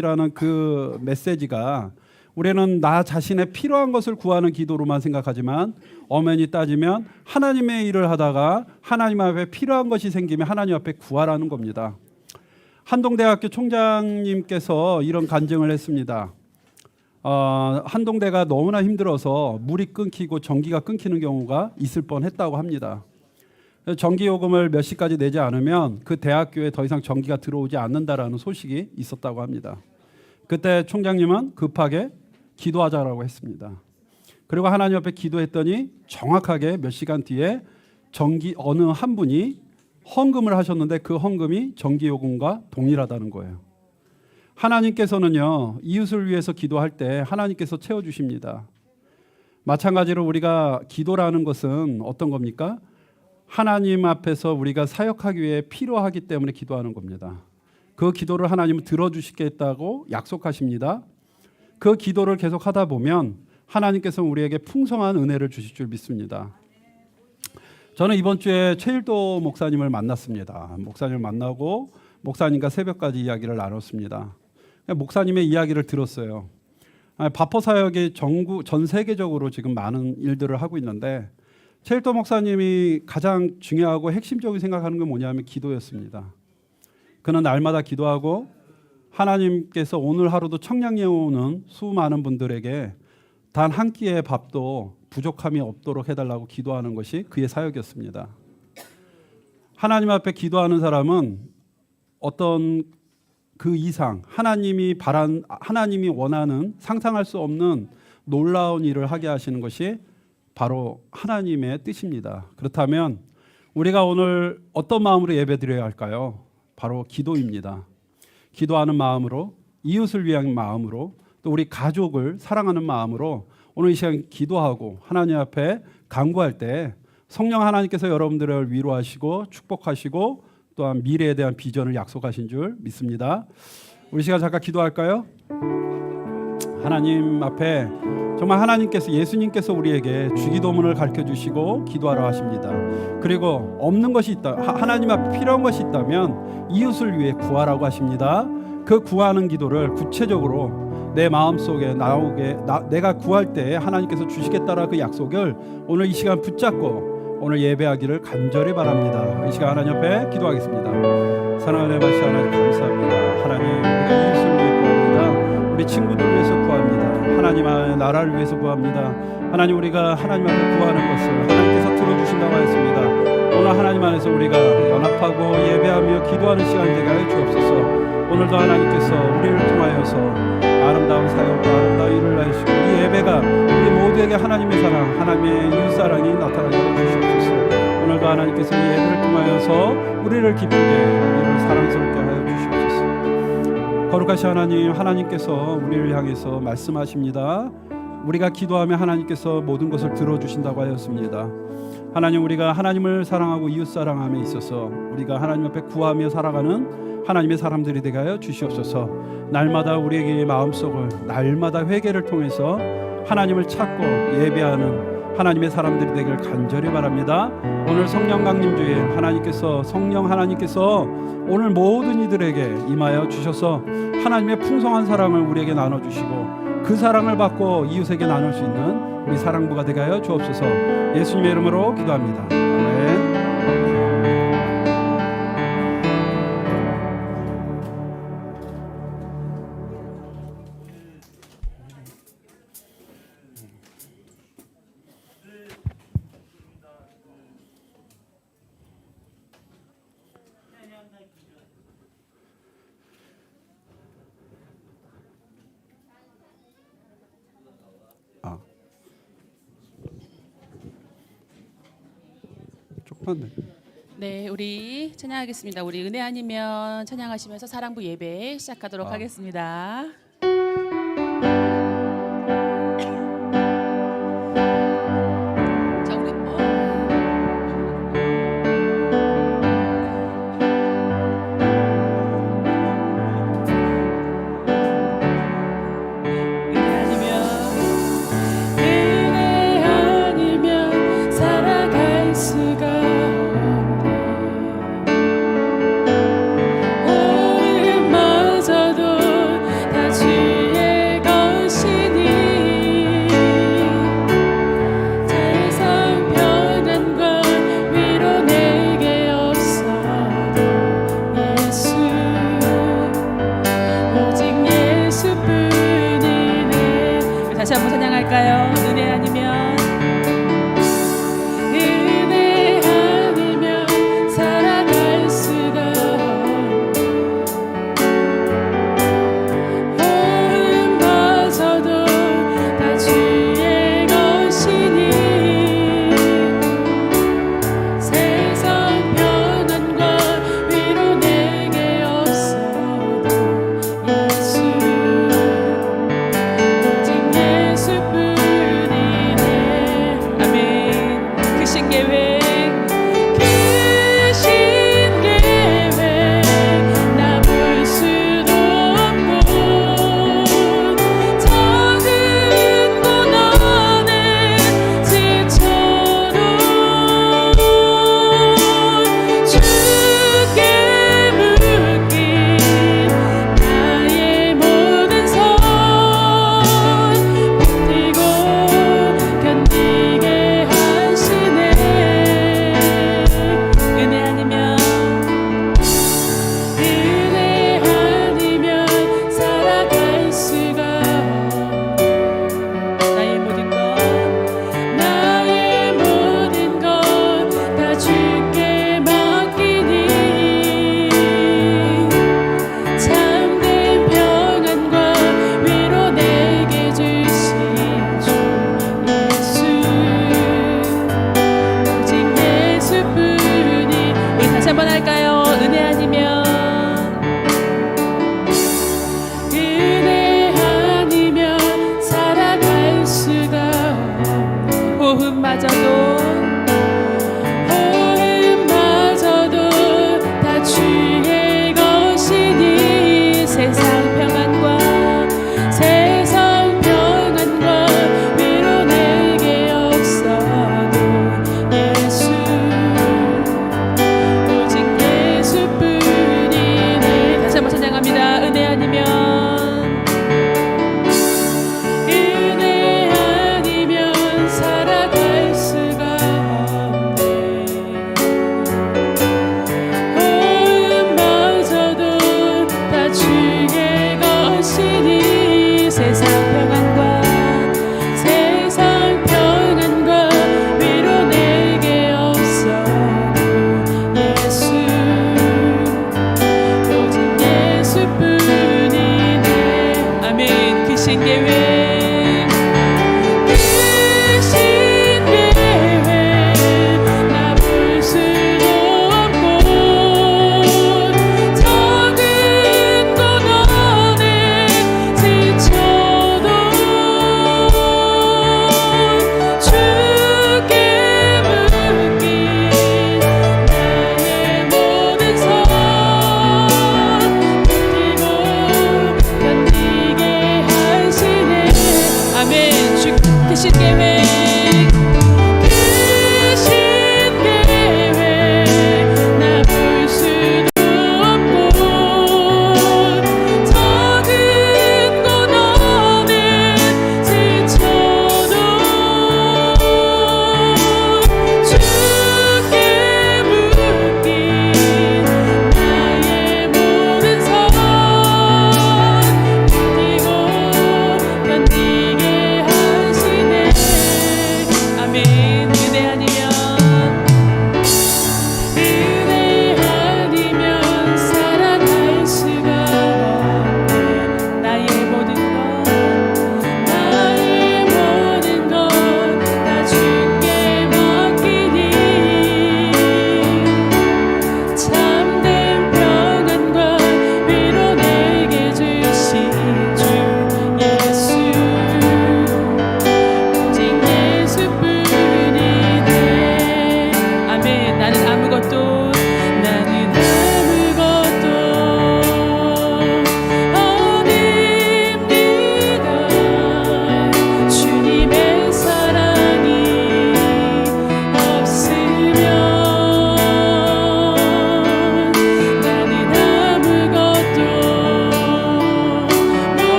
라는 그 메시지가 우리는 나 자신의 필요한 것을 구하는 기도로만 생각하지만 엄연히 따지면 하나님의 일을 하다가 하나님 앞에 필요한 것이 생기면 하나님 앞에 구하라는 겁니다. 한동대학교 총장님께서 이런 간증을 했습니다. 한동대가 너무나 힘들어서 물이 끊기고 전기가 끊기는 경우가 있을 뻔했다고 합니다. 전기요금을 몇 시까지 내지 않으면 그 대학교에 더 이상 전기가 들어오지 않는다라는 소식이 있었다고 합니다. 그때 총장님은 급하게 기도하자라고 했습니다. 그리고 하나님 앞에 기도했더니 정확하게 몇 시간 뒤에 어느 한 분이 헌금을 하셨는데 그 헌금이 전기요금과 동일하다는 거예요. 하나님께서는요, 이웃을 위해서 기도할 때 하나님께서 채워주십니다. 마찬가지로 우리가 기도라는 것은 어떤 겁니까? 하나님 앞에서 우리가 사역하기 위해 필요하기 때문에 기도하는 겁니다. 그 기도를 하나님은 들어주시겠다고 약속하십니다. 그 기도를 계속 하다 보면 하나님께서 우리에게 풍성한 은혜를 주실 줄 믿습니다. 저는 이번 주에 최일도 목사님을 만났습니다. 목사님을 만나고 목사님과 새벽까지 이야기를 나눴습니다. 목사님의 이야기를 들었어요. 바포 사역이 전 세계적으로 지금 많은 일들을 하고 있는데 최일도 목사님이 가장 중요하고 핵심적으로 생각하는 건 뭐냐면 기도였습니다. 그는 날마다 기도하고 하나님께서 오늘 하루도 청량리에 오는 수많은 분들에게 단 한 끼의 밥도 부족함이 없도록 해달라고 기도하는 것이 그의 사역이었습니다. 하나님 앞에 기도하는 사람은 어떤 그 이상 하나님이 원하는 상상할 수 없는 놀라운 일을 하게 하시는 것이 바로 하나님의 뜻입니다. 그렇다면 우리가 오늘 어떤 마음으로 예배드려야 할까요? 바로 기도입니다. 기도하는 마음으로, 이웃을 위한 마음으로, 또 우리 가족을 사랑하는 마음으로 오늘 이 시간 기도하고 하나님 앞에 간구할 때 성령 하나님께서 여러분들을 위로하시고 축복하시고 또한 미래에 대한 비전을 약속하신 줄 믿습니다. 우리 시간 잠깐 기도할까요? 하나님 앞에 정말 하나님께서 예수님께서 우리에게 주기도문을 가르쳐 주시고 기도하라 하십니다. 그리고 없는 것이 있다, 하나님 앞에 필요한 것이 있다면 이웃을 위해 구하라고 하십니다. 그 구하는 기도를 구체적으로 내 마음속에 내가 구할 때 하나님께서 주시겠다라는 그 약속을 오늘 이 시간 붙잡고 오늘 예배하기를 간절히 바랍니다. 이 시간 하나님 앞에 기도하겠습니다. 사랑하는 하나님, 하나님 감사합니다. 하나님, 우리가 이웃을 위해 구합니다. 우리 친구들 위해서 구합니다. 하나님 나라를 위해서 구합니다. 하나님, 우리가 하나님 앞에 구하는 것을 하나님께서 들어주신다고 하였습니다. 오늘 하나님 안에서 우리가 연합하고 예배하며 기도하는 시간이 되게 하여 주옵소서. 오늘도 하나님께서 우리를 통하여서 아름다운 사역과 아름다운 일을 하시고 이 예배가 우리 모두에게 하나님의 사랑, 하나님의 이웃사랑이 나타나게 해주시옵소서. 오늘도 하나님께서 이 예배를 통하여서 우리를 기쁘게, 우리를 사랑스럽게 하여 주시옵소서. 거룩하신 하나님, 하나님께서 우리를 향해서 말씀하십니다. 우리가 기도하면 하나님께서 모든 것을 들어주신다고 하였습니다. 하나님, 우리가 하나님을 사랑하고 이웃 사랑함에 있어서 우리가 하나님 앞에 구하며 살아가는 하나님의 사람들이 되게 하여 주시옵소서. 날마다 우리에게 마음속을 날마다 회개를 통해서 하나님을 찾고 예배하는 하나님의 사람들이 되기를 간절히 바랍니다. 오늘 성령 강림 주일 성령 하나님께서 오늘 모든 이들에게 임하여 주셔서 하나님의 풍성한 사랑을 우리에게 나눠주시고 그 사랑을 받고 이웃에게 나눌 수 있는 우리 사랑부가 되게 하여 주옵소서. 예수님의 이름으로 기도합니다. 아멘. 네, 우리 찬양하겠습니다. 우리 은혜 아니면 찬양하시면서 사랑부 예배 시작하도록 하겠습니다. 우리 마저도 다시 한번 찬양할까요? 은혜 아니면 은혜 아니면 살아갈 수가 마저도 다 주의 것이니 세상 평안과 위로 내게 없어도 예수 오직 예수뿐이네. 아멘. 크신 계획 나 볼 수도 없고 작은 곳 안에 지쳐도 주께 묶인 나의 모든 선 버티고 견디게 하시네. 은혜 아니면 살아갈 수가 나의 모든 것 다 주께 맡기니 참된 평안과 위로 내게 주신 주 예수 오직 예수뿐이. 우리 다시 한번 할까요? 은혜 아니면 살아갈 수가 호흡마저도 다 주의 것이니 세상 평안과 위로 내게 없어도 예수 오직 예수뿐이네. 다시 한번 찬양합니다. 은혜 아니면 살아갈 수가 없네. 호흡마저도 다 주의 것이니 세상 평안과 위로 내게 없어도 예수 오직 예수뿐이네. 아멘. 크신 계획 나 볼 수도 없고 작은 곳 안에 지쳐도 주께 묶인 나의 모든 선 버티고 견디게 하시네.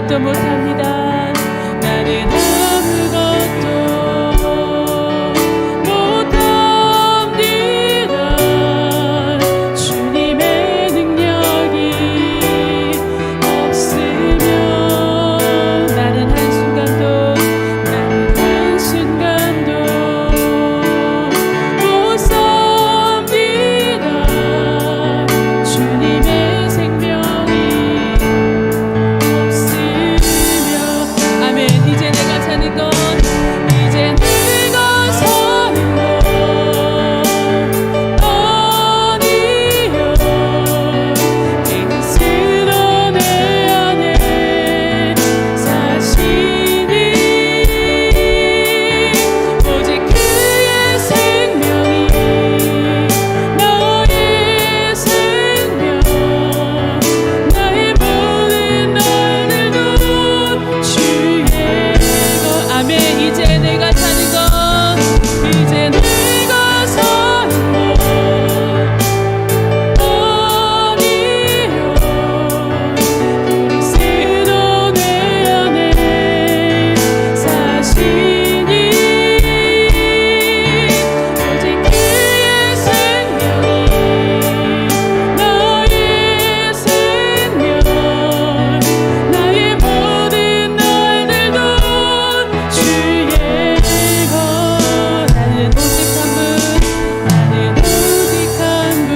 아무것도 못합니다. 나는 아무것도 못합니다. 주님의 능력이 없으면 나는 한순간도 못 삽니다. 주님의 생명이 없으며 아멘. 이제 내가 사는 건 이제 내가 사는 건 아니요. 내 스스로 내 안에 사시니 오직 그의 생명이 나의 생명 나의 모든 날들도 주의 것 아멘. 이제 내가 사는 건 이제 내가 사는 건 아니요. 그리스도 내 안에 사시니 오직 그의 생명이 나의 생명 나의 모든 날들도 주의 것 나는 오직 한 분 나는 오직 한 분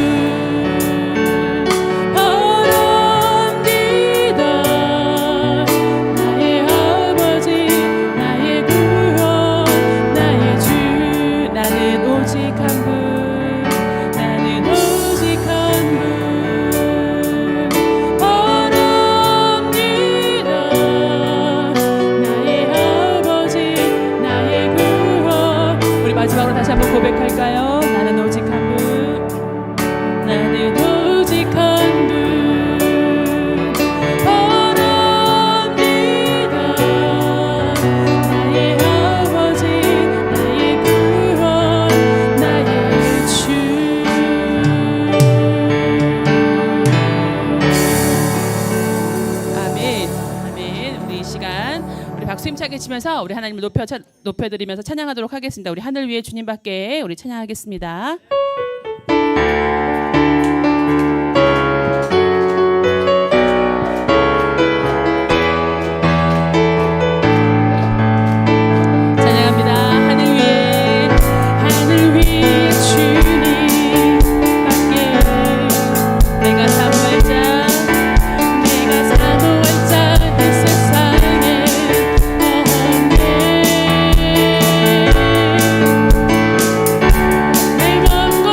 바랍니다. 나의 아버지 나의 구원 나의 주 나는 오직 한 분 나는 오직 한 분 바랍니다. 나의 아버지 나의 구원 우리 마지막으로 다시 한번 고백할까요? 나는 오직 한 분 나는 오직 한 분 바랍니다. 나의 아버지 나의 구원 나의 주 아멘 아멘. 우리 이 시간 우리 박수 힘차게 치면서 우리 하나님을 높여드리면서 찬양하도록 하겠습니다. 우리 하늘 위에 주님밖에 우리 찬양하겠습니다. 찬양합니다. 하늘 위에 주님밖에 내가 사모할 자 내가 사모할 자 이 세상에 없네. 내 맘과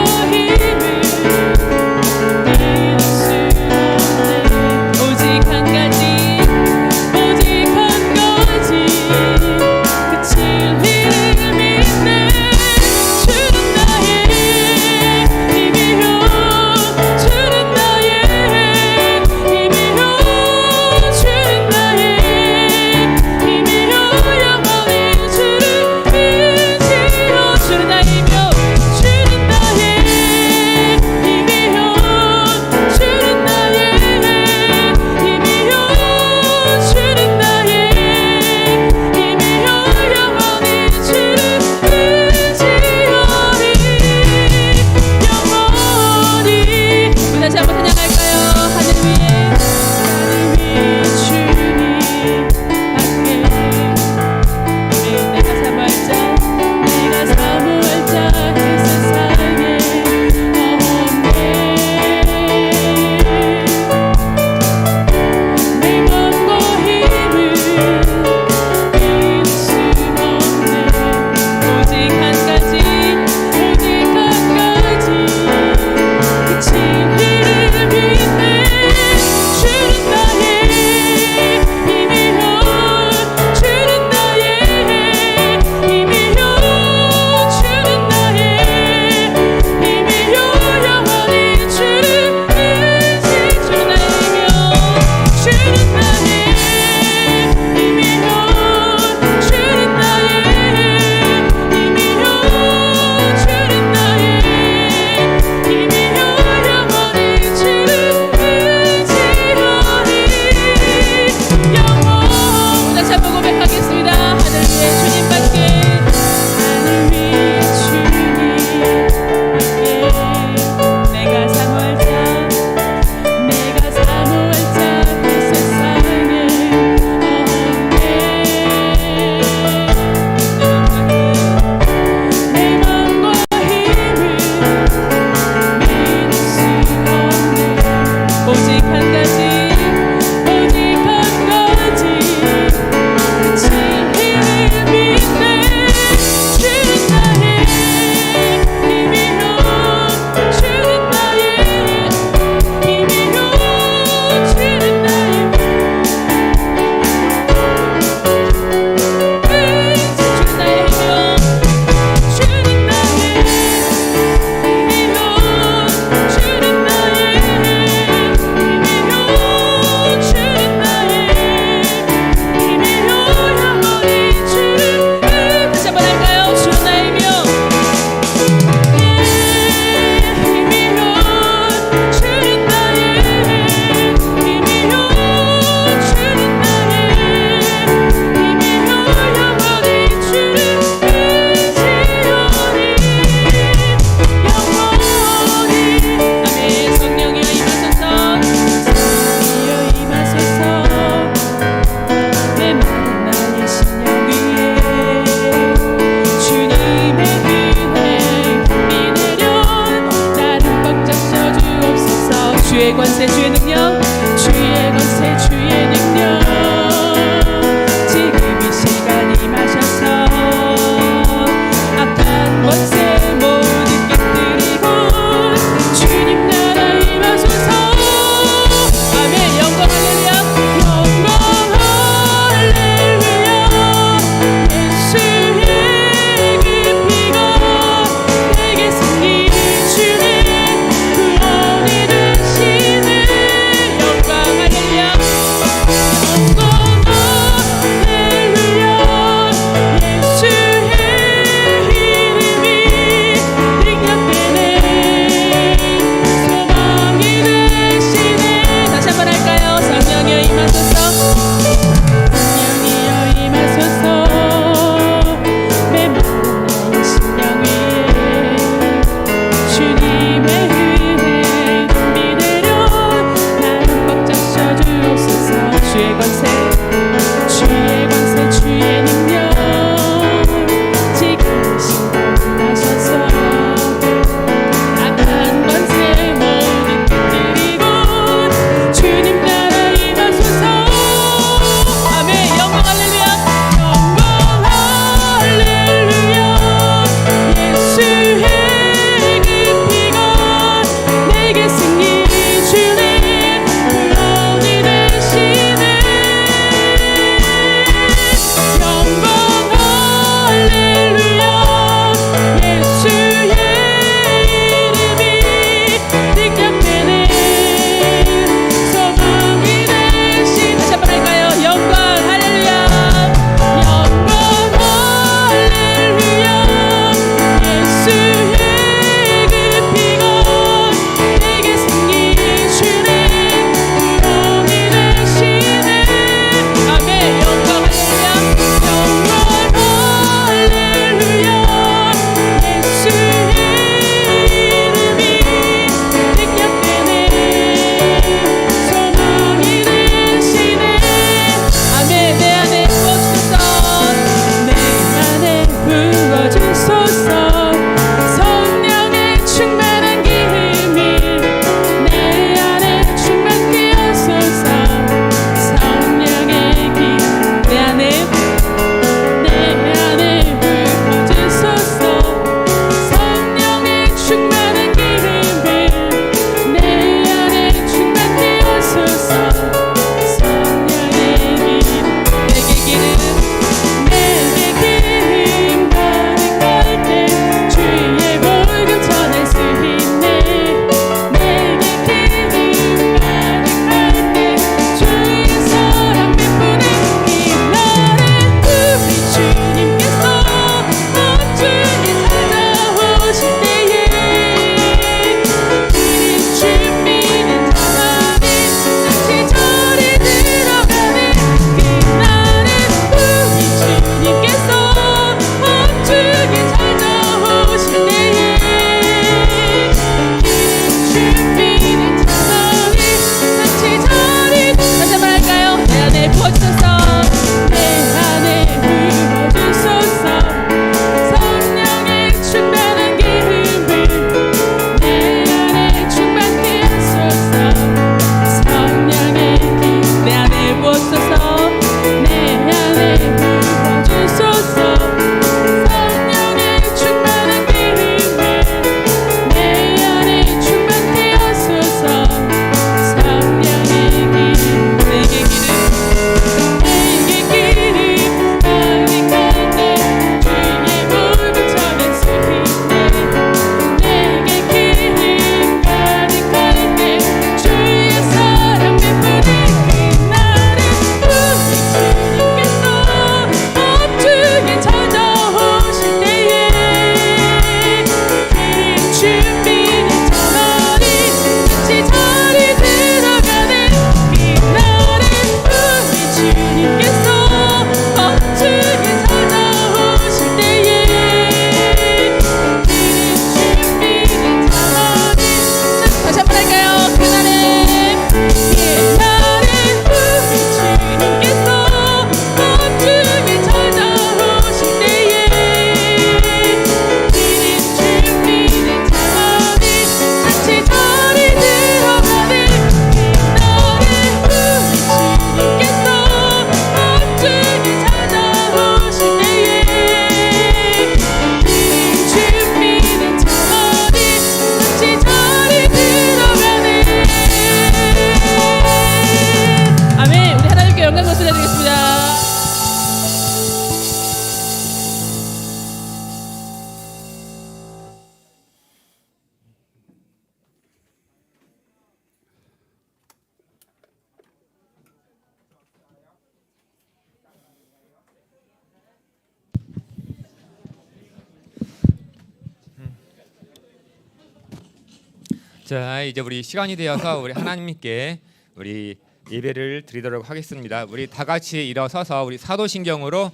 자, 이제 우리 시간이 되어서 우리 하나님께 우리 예배를 드리도록 하겠습니다. 우리 다 같이 일어서서 우리 사도신경으로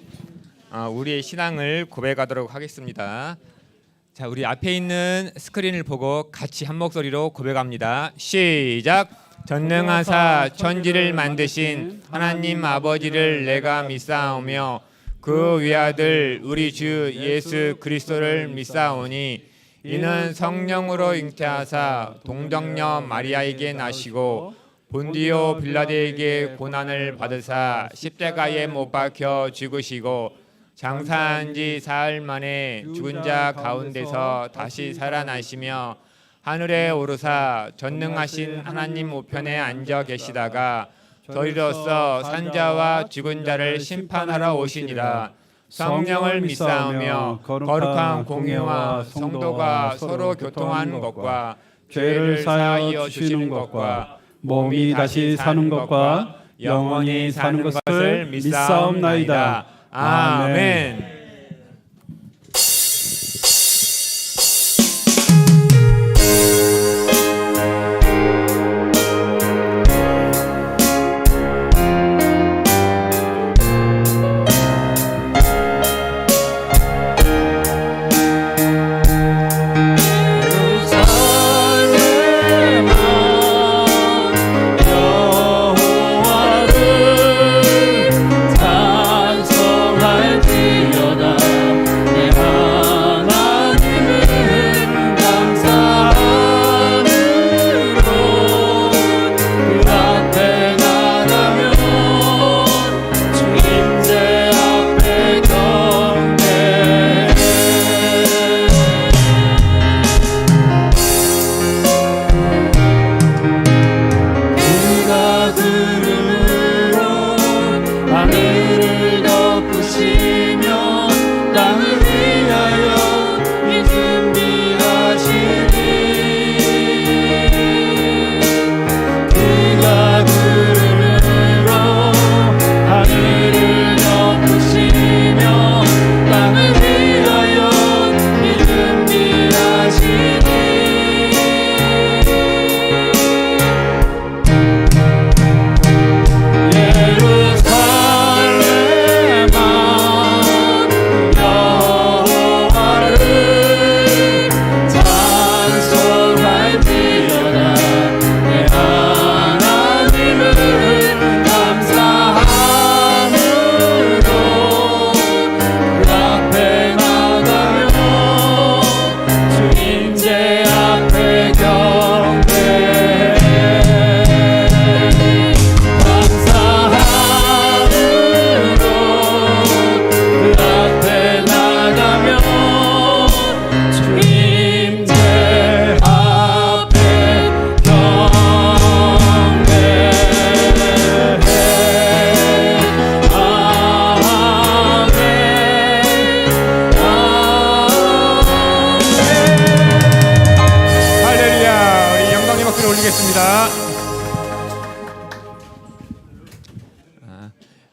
우리의 신앙을 고백하도록 하겠습니다. 자, 우리 앞에 있는 스크린을 보고 같이 한 목소리로 고백합니다. 시작. 전능하사 천지를 만드신 하나님 아버지를 내가 믿사오며 그 외아들 우리 주 예수 그리스도를 믿사오니 이는 성령으로 잉태하사 동정녀 마리아에게 나시고 본디오 빌라데에게 고난을 받으사 십자가에 못 박혀 죽으시고 장사한 지 사흘 만에 죽은 자 가운데서 다시 살아나시며 하늘에 오르사 전능하신 하나님 우편에 앉아 계시다가 저희로서 산자와 죽은 자를 심판하러 오시니라. 성령을 믿사오며 거룩한 공예와 성도가 서로 교통하는 것과 죄를 사하여 주시는 것과 몸이 다시 사는 것과 영원히 사는 것을 믿사옵나이다. 아멘.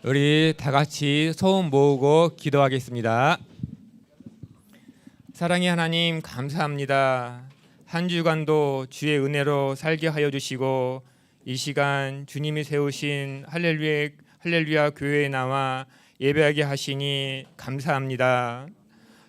우리 다 같이 소음 모으고 기도하겠습니다. 사랑의 하나님 감사합니다. 한 주간도 주의 은혜로 살게 하여 주시고 이 시간 주님이 세우신 할렐루야 교회에 나와 예배하게 하시니 감사합니다.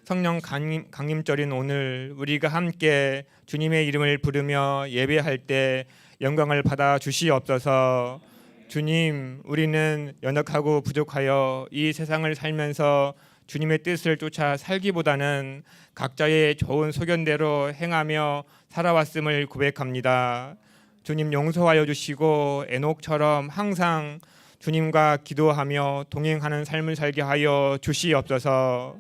성령 강림절인 오늘 우리가 함께 주님의 이름을 부르며 예배할 때 영광을 받아 주시옵소서. 주님, 우리는 연약하고 부족하여 이 세상을 살면서 주님의 뜻을 쫓아 살기보다는 각자의 좋은 소견대로 행하며 살아왔음을 고백합니다. 주님 용서하여 주시고 에녹처럼 항상 주님과 기도하며 동행하는 삶을 살게 하여 주시옵소서.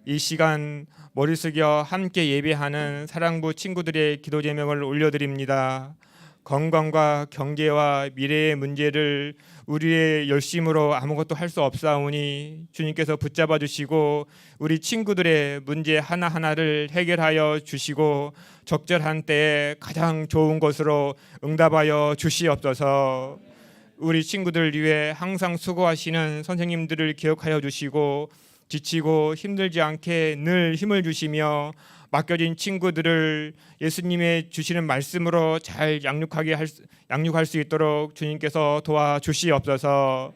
이 시간 머리 숙여 함께 예배하는 사랑부 친구들의 기도 제목을 올려드립니다. 건강과 경제와 미래의 문제를 우리의 열심으로 아무것도 할 수 없사오니 주님께서 붙잡아 주시고 우리 친구들의 문제 하나하나를 해결하여 주시고 적절한 때에 가장 좋은 것으로 응답하여 주시옵소서. 우리 친구들 위해 항상 수고하시는 선생님들을 기억하여 주시고 지치고 힘들지 않게 늘 힘을 주시며 맡겨진 친구들을 예수님의 주시는 말씀으로 잘 양육할 수 있도록 주님께서 도와주시옵소서.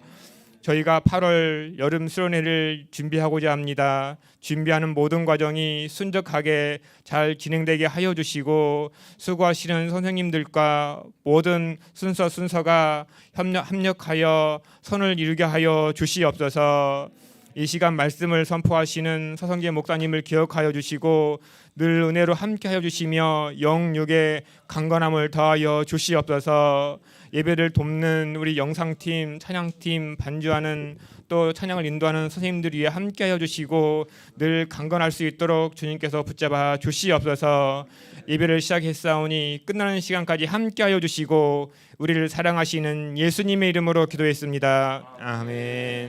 저희가 8월 여름 수련회를 준비하고자 합니다. 준비하는 모든 과정이 순적하게 잘 진행되게 하여 주시고 수고하시는 선생님들과 모든 순서가 합력하여 선을 이루게 하여 주시옵소서. 이 시간 말씀을 선포하시는 서성재 목사님을 기억하여 주시고 늘 은혜로 함께하여 주시며 영육의 강건함을 더하여 주시옵소서. 예배를 돕는 우리 영상팀, 찬양팀, 반주하는 또 찬양을 인도하는 선생님들 위해 함께하여 주시고 늘 강건할 수 있도록 주님께서 붙잡아 주시옵소서. 예배를 시작했사오니 끝나는 시간까지 함께하여 주시고 우리를 사랑하시는 예수님의 이름으로 기도했습니다. 아멘.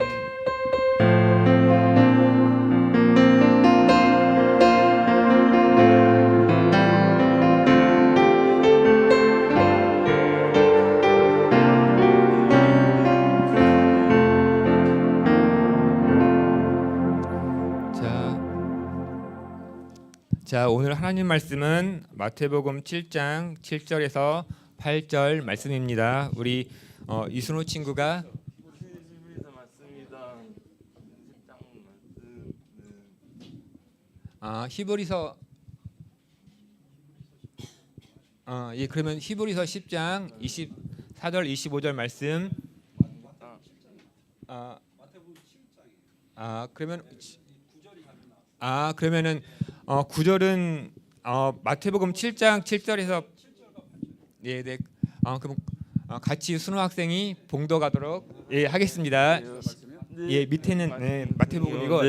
자, 오늘 하나님 말씀은 마태복음 7장 7절에서 8절 말씀입니다. 우리 이순호 친구가 히브리서 예, 그러면 히브리서 10장 24절 25절 말씀 그러면은 9절은 마태복음 7장 7절에서 네. 그럼 같이 순호 학생이 봉독하도록 하겠습니다. 예, 밑에는 마태복음이고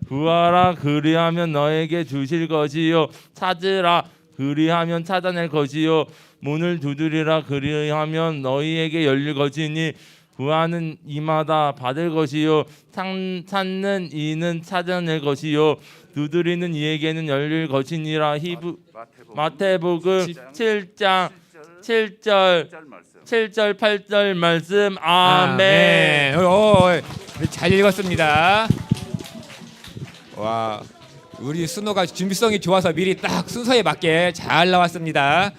구하라 그리하면 너에게 주실 것이요 찾으라 그리하면 찾아낼 것이요 문을 두드리라 그리하면 너희에게 열릴 것이니 구하는 이마다 받을 것이요 찾는 이는 찾아낼 것이요 두드리는 이에게는 열릴 것이니라. 마태복음 7장 7절 8절 말씀. 아멘. 잘 읽었습니다. 와, 우리 순호가 준비성이 좋아서 미리 딱 순서에 맞게 잘 나왔습니다.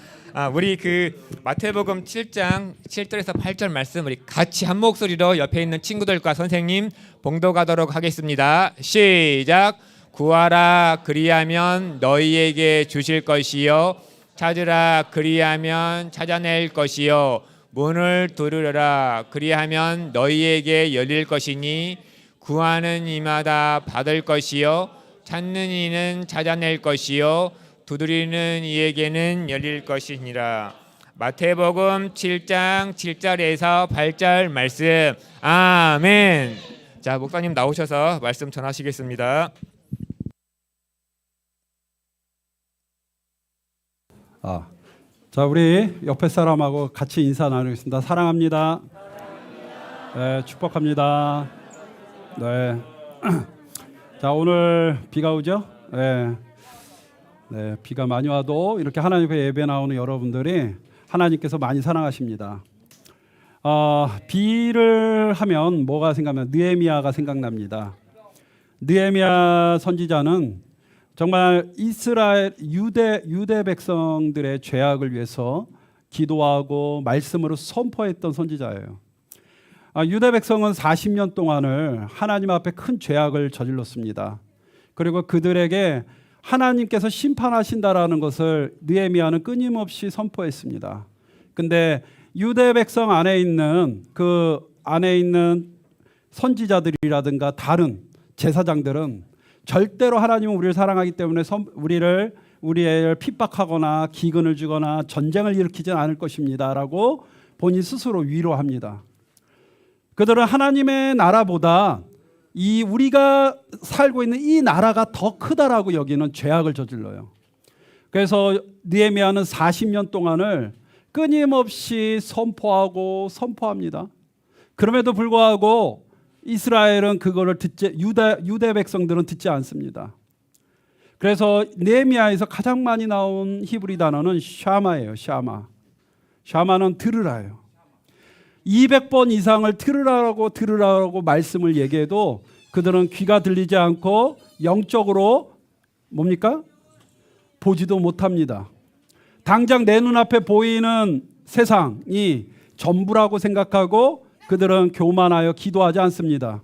우리 그 마태복음 7장 7절에서 8절 말씀 우리 같이 한 목소리로 옆에 있는 친구들과 선생님 봉독하도록 하겠습니다. 시작. 구하라 그리하면 너희에게 주실 것이요 찾으라 그리하면 찾아낼 것이요 문을 두드려라 그리하면 너희에게 열릴 것이니 구하는 이마다 받을 것이요 찾는 이는 찾아낼 것이요 두드리는 이에게는 열릴 것이니라. 마태복음 7장 7절에서 8절 말씀. 아멘. 자, 목사님 나오셔서 말씀 전하시겠습니다. 자, 우리 옆에 사람하고 같이 인사 나누겠습니다. 사랑합니다. 네, 축복합니다. 네. 자, 오늘 비가 오죠? 네, 비가 많이 와도 이렇게 하나님 앞에 예배 나오는 여러분들이 하나님께서 많이 사랑하십니다. 비를 하면 뭐가 생각나면 느헤미야가 생각납니다. 느헤미야 선지자는 정말 이스라엘 유대 백성들의 죄악을 위해서 기도하고 말씀으로 선포했던 선지자예요. 유대 백성은 40년 동안을 하나님 앞에 큰 죄악을 저질렀습니다. 그리고 그들에게 하나님께서 심판하신다라는 것을 느헤미야는 끊임없이 선포했습니다. 근데 유대 백성 안에 있는 선지자들이라든가 다른 제사장들은 절대로 하나님은 우리를 사랑하기 때문에 우리를 핍박하거나 기근을 주거나 전쟁을 일으키지는 않을 것입니다라고 본인 스스로 위로합니다. 그들은 하나님의 나라보다 우리가 살고 있는 이 나라가 더 크다라고 여기는 죄악을 저질러요. 그래서 느헤미야는 40년 동안을 끊임없이 선포합니다. 그럼에도 불구하고 이스라엘은 그거를 유대 백성들은 듣지 않습니다. 그래서 느헤미야에서 가장 많이 나온 히브리 단어는 샤마예요. 샤마는 들으라예요. 200번 이상을 들으라고 말씀을 얘기해도 그들은 귀가 들리지 않고 영적으로 뭡니까? 보지도 못합니다. 당장 내 눈앞에 보이는 세상이 전부라고 생각하고 그들은 교만하여 기도하지 않습니다.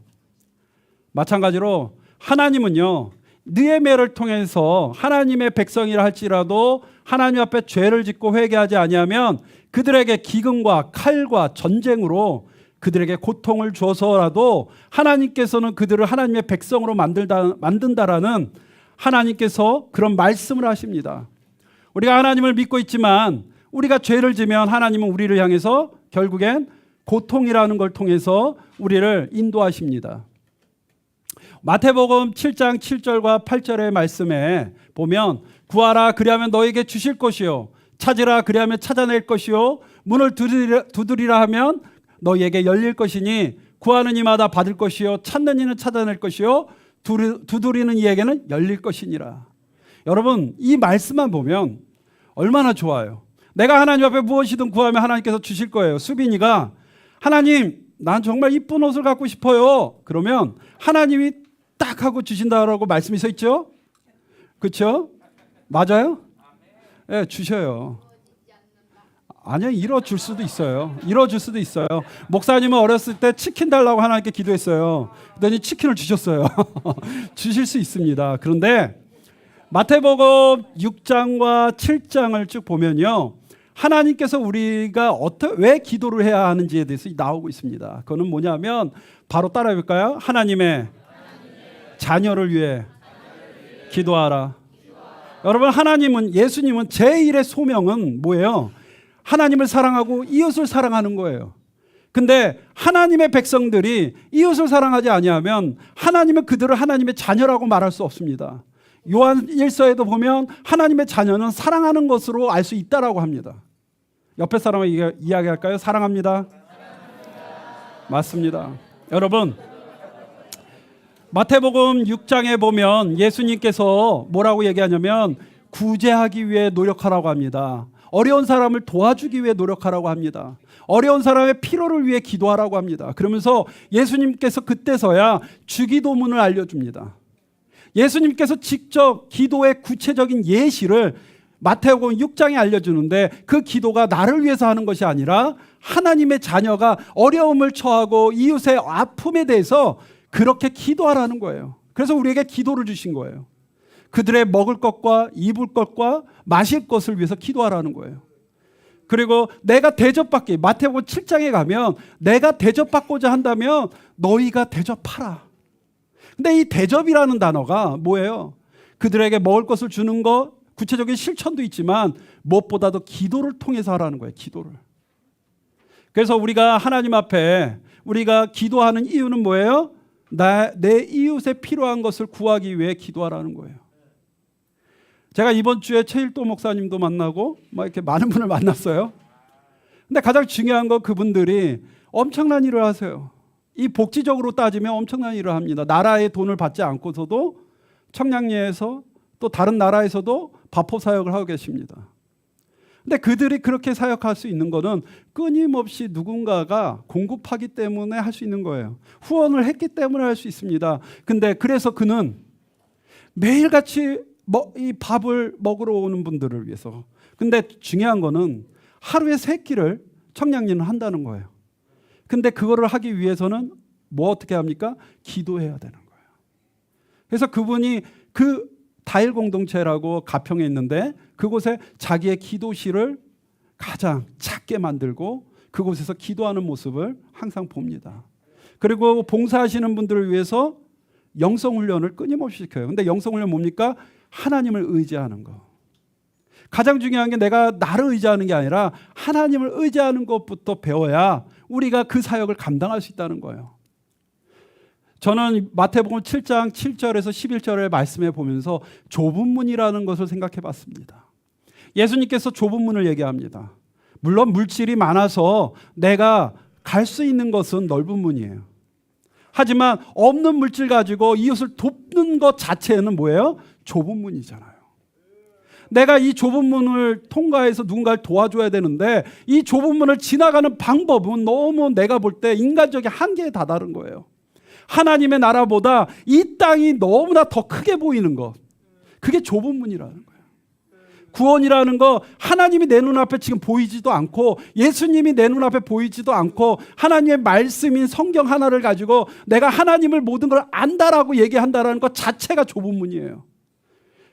마찬가지로 하나님은요, 느헤미야를 통해서 하나님의 백성이라 할지라도 하나님 앞에 죄를 짓고 회개하지 아니하면 그들에게 기근과 칼과 전쟁으로 그들에게 고통을 줘서라도 하나님께서는 그들을 하나님의 백성으로 만든다라는 하나님께서 그런 말씀을 하십니다. 우리가 하나님을 믿고 있지만 우리가 죄를 지면 하나님은 우리를 향해서 결국엔 고통이라는 걸 통해서 우리를 인도하십니다. 마태복음 7장 7절과 8절의 말씀에 보면 구하라 그리하면 너에게 주실 것이요 찾으라 그리하면 찾아낼 것이요 문을 두드리라 하면 너희에게 열릴 것이니 구하는 이마다 받을 것이요 찾는 이는 찾아낼 것이요 두드리는 이에게는 열릴 것이니라. 여러분 이 말씀만 보면 얼마나 좋아요. 내가 하나님 앞에 무엇이든 구하면 하나님께서 주실 거예요. 수빈이가 하나님 난 정말 이쁜 옷을 갖고 싶어요. 그러면 하나님이 딱 하고 주신다라고 말씀이 서 있죠. 그렇죠? 맞아요? 네, 주셔요. 아니요, 이뤄줄 수도 있어요. 이뤄줄 수도 있어요. 목사님은 어렸을 때 치킨 달라고 하나님께 기도했어요. 그랬더니 치킨을 주셨어요. 주실 수 있습니다. 그런데 마태복음 6장과 7장을 쭉 보면요, 하나님께서 우리가 왜 기도를 해야 하는지에 대해서 나오고 있습니다. 그거는 뭐냐면 바로 따라해 볼까요? 하나님의 자녀를 위해 기도하라. 여러분 하나님은, 예수님은 제1의 소명은 뭐예요? 하나님을 사랑하고 이웃을 사랑하는 거예요. 근데 하나님의 백성들이 이웃을 사랑하지 아니하면 하나님은 그들을 하나님의 자녀라고 말할 수 없습니다. 요한 1서에도 보면 하나님의 자녀는 사랑하는 것으로 알 수 있다라고 합니다. 옆에 사람에게 이야기할까요? 사랑합니다. 맞습니다. 여러분 마태복음 6장에 보면 예수님께서 뭐라고 얘기하냐면 구제하기 위해 노력하라고 합니다. 어려운 사람을 도와주기 위해 노력하라고 합니다. 어려운 사람의 필요를 위해 기도하라고 합니다. 그러면서 예수님께서 그때서야 주기도문을 알려줍니다. 예수님께서 직접 기도의 구체적인 예시를 마태복음 6장에 알려주는데 그 기도가 나를 위해서 하는 것이 아니라 하나님의 자녀가 어려움을 처하고 이웃의 아픔에 대해서 그렇게 기도하라는 거예요. 그래서 우리에게 기도를 주신 거예요. 그들의 먹을 것과 입을 것과 마실 것을 위해서 기도하라는 거예요. 그리고 내가 대접받기, 마태복음 7장에 가면 내가 대접받고자 한다면 너희가 대접하라. 근데 이 대접이라는 단어가 뭐예요? 그들에게 먹을 것을 주는 것, 구체적인 실천도 있지만 무엇보다도 기도를 통해서 하라는 거예요. 기도를. 그래서 우리가 하나님 앞에 우리가 기도하는 이유는 뭐예요? 내 이웃에 필요한 것을 구하기 위해 기도하라는 거예요. 제가 이번 주에 최일도 목사님도 만나고 막 이렇게 많은 분을 만났어요. 근데 가장 중요한 건 그분들이 엄청난 일을 하세요. 이 복지적으로 따지면 엄청난 일을 합니다. 나라의 돈을 받지 않고서도 청량리에서 또 다른 나라에서도 바포 사역을 하고 계십니다. 근데 그들이 그렇게 사역할 수 있는 거는 끊임없이 누군가가 공급하기 때문에 할 수 있는 거예요. 후원을 했기 때문에 할 수 있습니다. 근데 그래서 그는 매일같이 이 밥을 먹으러 오는 분들을 위해서. 근데 중요한 거는 하루에 3끼를 청량리는 한다는 거예요. 근데 그거를 하기 위해서는 뭐 어떻게 합니까? 기도해야 되는 거예요. 그래서 그분이 그 다일 공동체라고 가평에 있는데 그곳에 자기의 기도실을 가장 작게 만들고 그곳에서 기도하는 모습을 항상 봅니다. 그리고 봉사하시는 분들을 위해서 영성훈련을 끊임없이 시켜요. 근데 영성훈련 뭡니까? 하나님을 의지하는 거. 가장 중요한 게 내가 나를 의지하는 게 아니라 하나님을 의지하는 것부터 배워야 우리가 그 사역을 감당할 수 있다는 거예요. 저는 마태복음 7장 7절에서 11절의 말씀에 보면서 좁은 문이라는 것을 생각해 봤습니다. 예수님께서 좁은 문을 얘기합니다. 물론 물질이 많아서 내가 갈 수 있는 것은 넓은 문이에요. 하지만 없는 물질 가지고 이웃을 돕는 것 자체는 뭐예요? 좁은 문이잖아요. 내가 이 좁은 문을 통과해서 누군가를 도와줘야 되는데 이 좁은 문을 지나가는 방법은 너무 내가 볼 때 인간적인 한계에 다다른 거예요. 하나님의 나라보다 이 땅이 너무나 더 크게 보이는 것. 그게 좁은 문이라는 거예요. 구원이라는 거 하나님이 내 눈앞에 지금 보이지도 않고 예수님이 내 눈앞에 보이지도 않고 하나님의 말씀인 성경 하나를 가지고 내가 하나님을 모든 걸 안다라고 얘기한다라는 것 자체가 좁은 문이에요.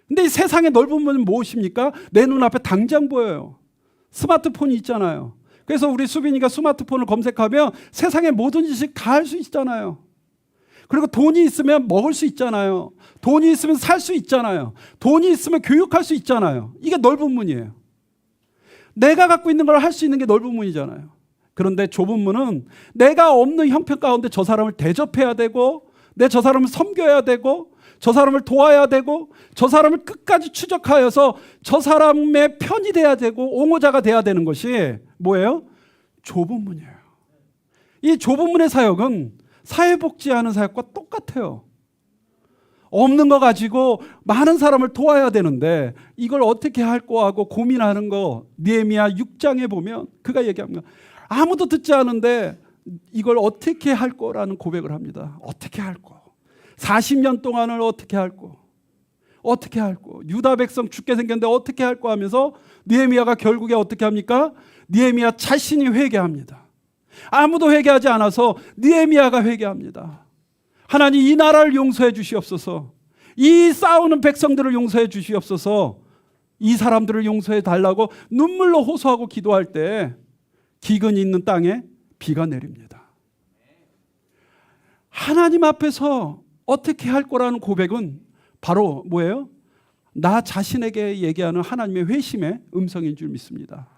근데 이 세상의 넓은 문은 무엇입니까? 내 눈앞에 당장 보여요. 스마트폰이 있잖아요. 그래서 우리 수빈이가 스마트폰을 검색하면 세상의 모든 지식 다 할 수 있잖아요. 그리고 돈이 있으면 먹을 수 있잖아요. 돈이 있으면 살 수 있잖아요. 돈이 있으면 교육할 수 있잖아요. 이게 넓은 문이에요. 내가 갖고 있는 걸 할 수 있는 게 넓은 문이잖아요. 그런데 좁은 문은 내가 없는 형편 가운데 저 사람을 대접해야 되고 저 사람을 섬겨야 되고 저 사람을 도와야 되고 저 사람을 끝까지 추적하여서 저 사람의 편이 돼야 되고 옹호자가 돼야 되는 것이 뭐예요? 좁은 문이에요. 이 좁은 문의 사역은 사회복지하는 사역과 똑같아요. 없는 거 가지고 많은 사람을 도와야 되는데 이걸 어떻게 할 거하고 고민하는 거 느헤미야 6장에 보면 그가 얘기합니다. 아무도 듣지 않은데 이걸 어떻게 할 거라는 고백을 합니다. 어떻게 할 거. 40년 동안을 어떻게 할 거. 어떻게 할 거. 유다 백성 죽게 생겼는데 어떻게 할 거 하면서 느헤미야가 결국에 어떻게 합니까? 느헤미야 자신이 회개합니다. 아무도 회개하지 않아서 느헤미야가 회개합니다. 하나님 이 나라를 용서해 주시옵소서. 이 싸우는 백성들을 용서해 주시옵소서. 이 사람들을 용서해 달라고 눈물로 호소하고 기도할 때 기근이 있는 땅에 비가 내립니다. 하나님 앞에서 어떻게 할 거라는 고백은 바로 뭐예요? 나 자신에게 얘기하는 하나님의 회심의 음성인 줄 믿습니다.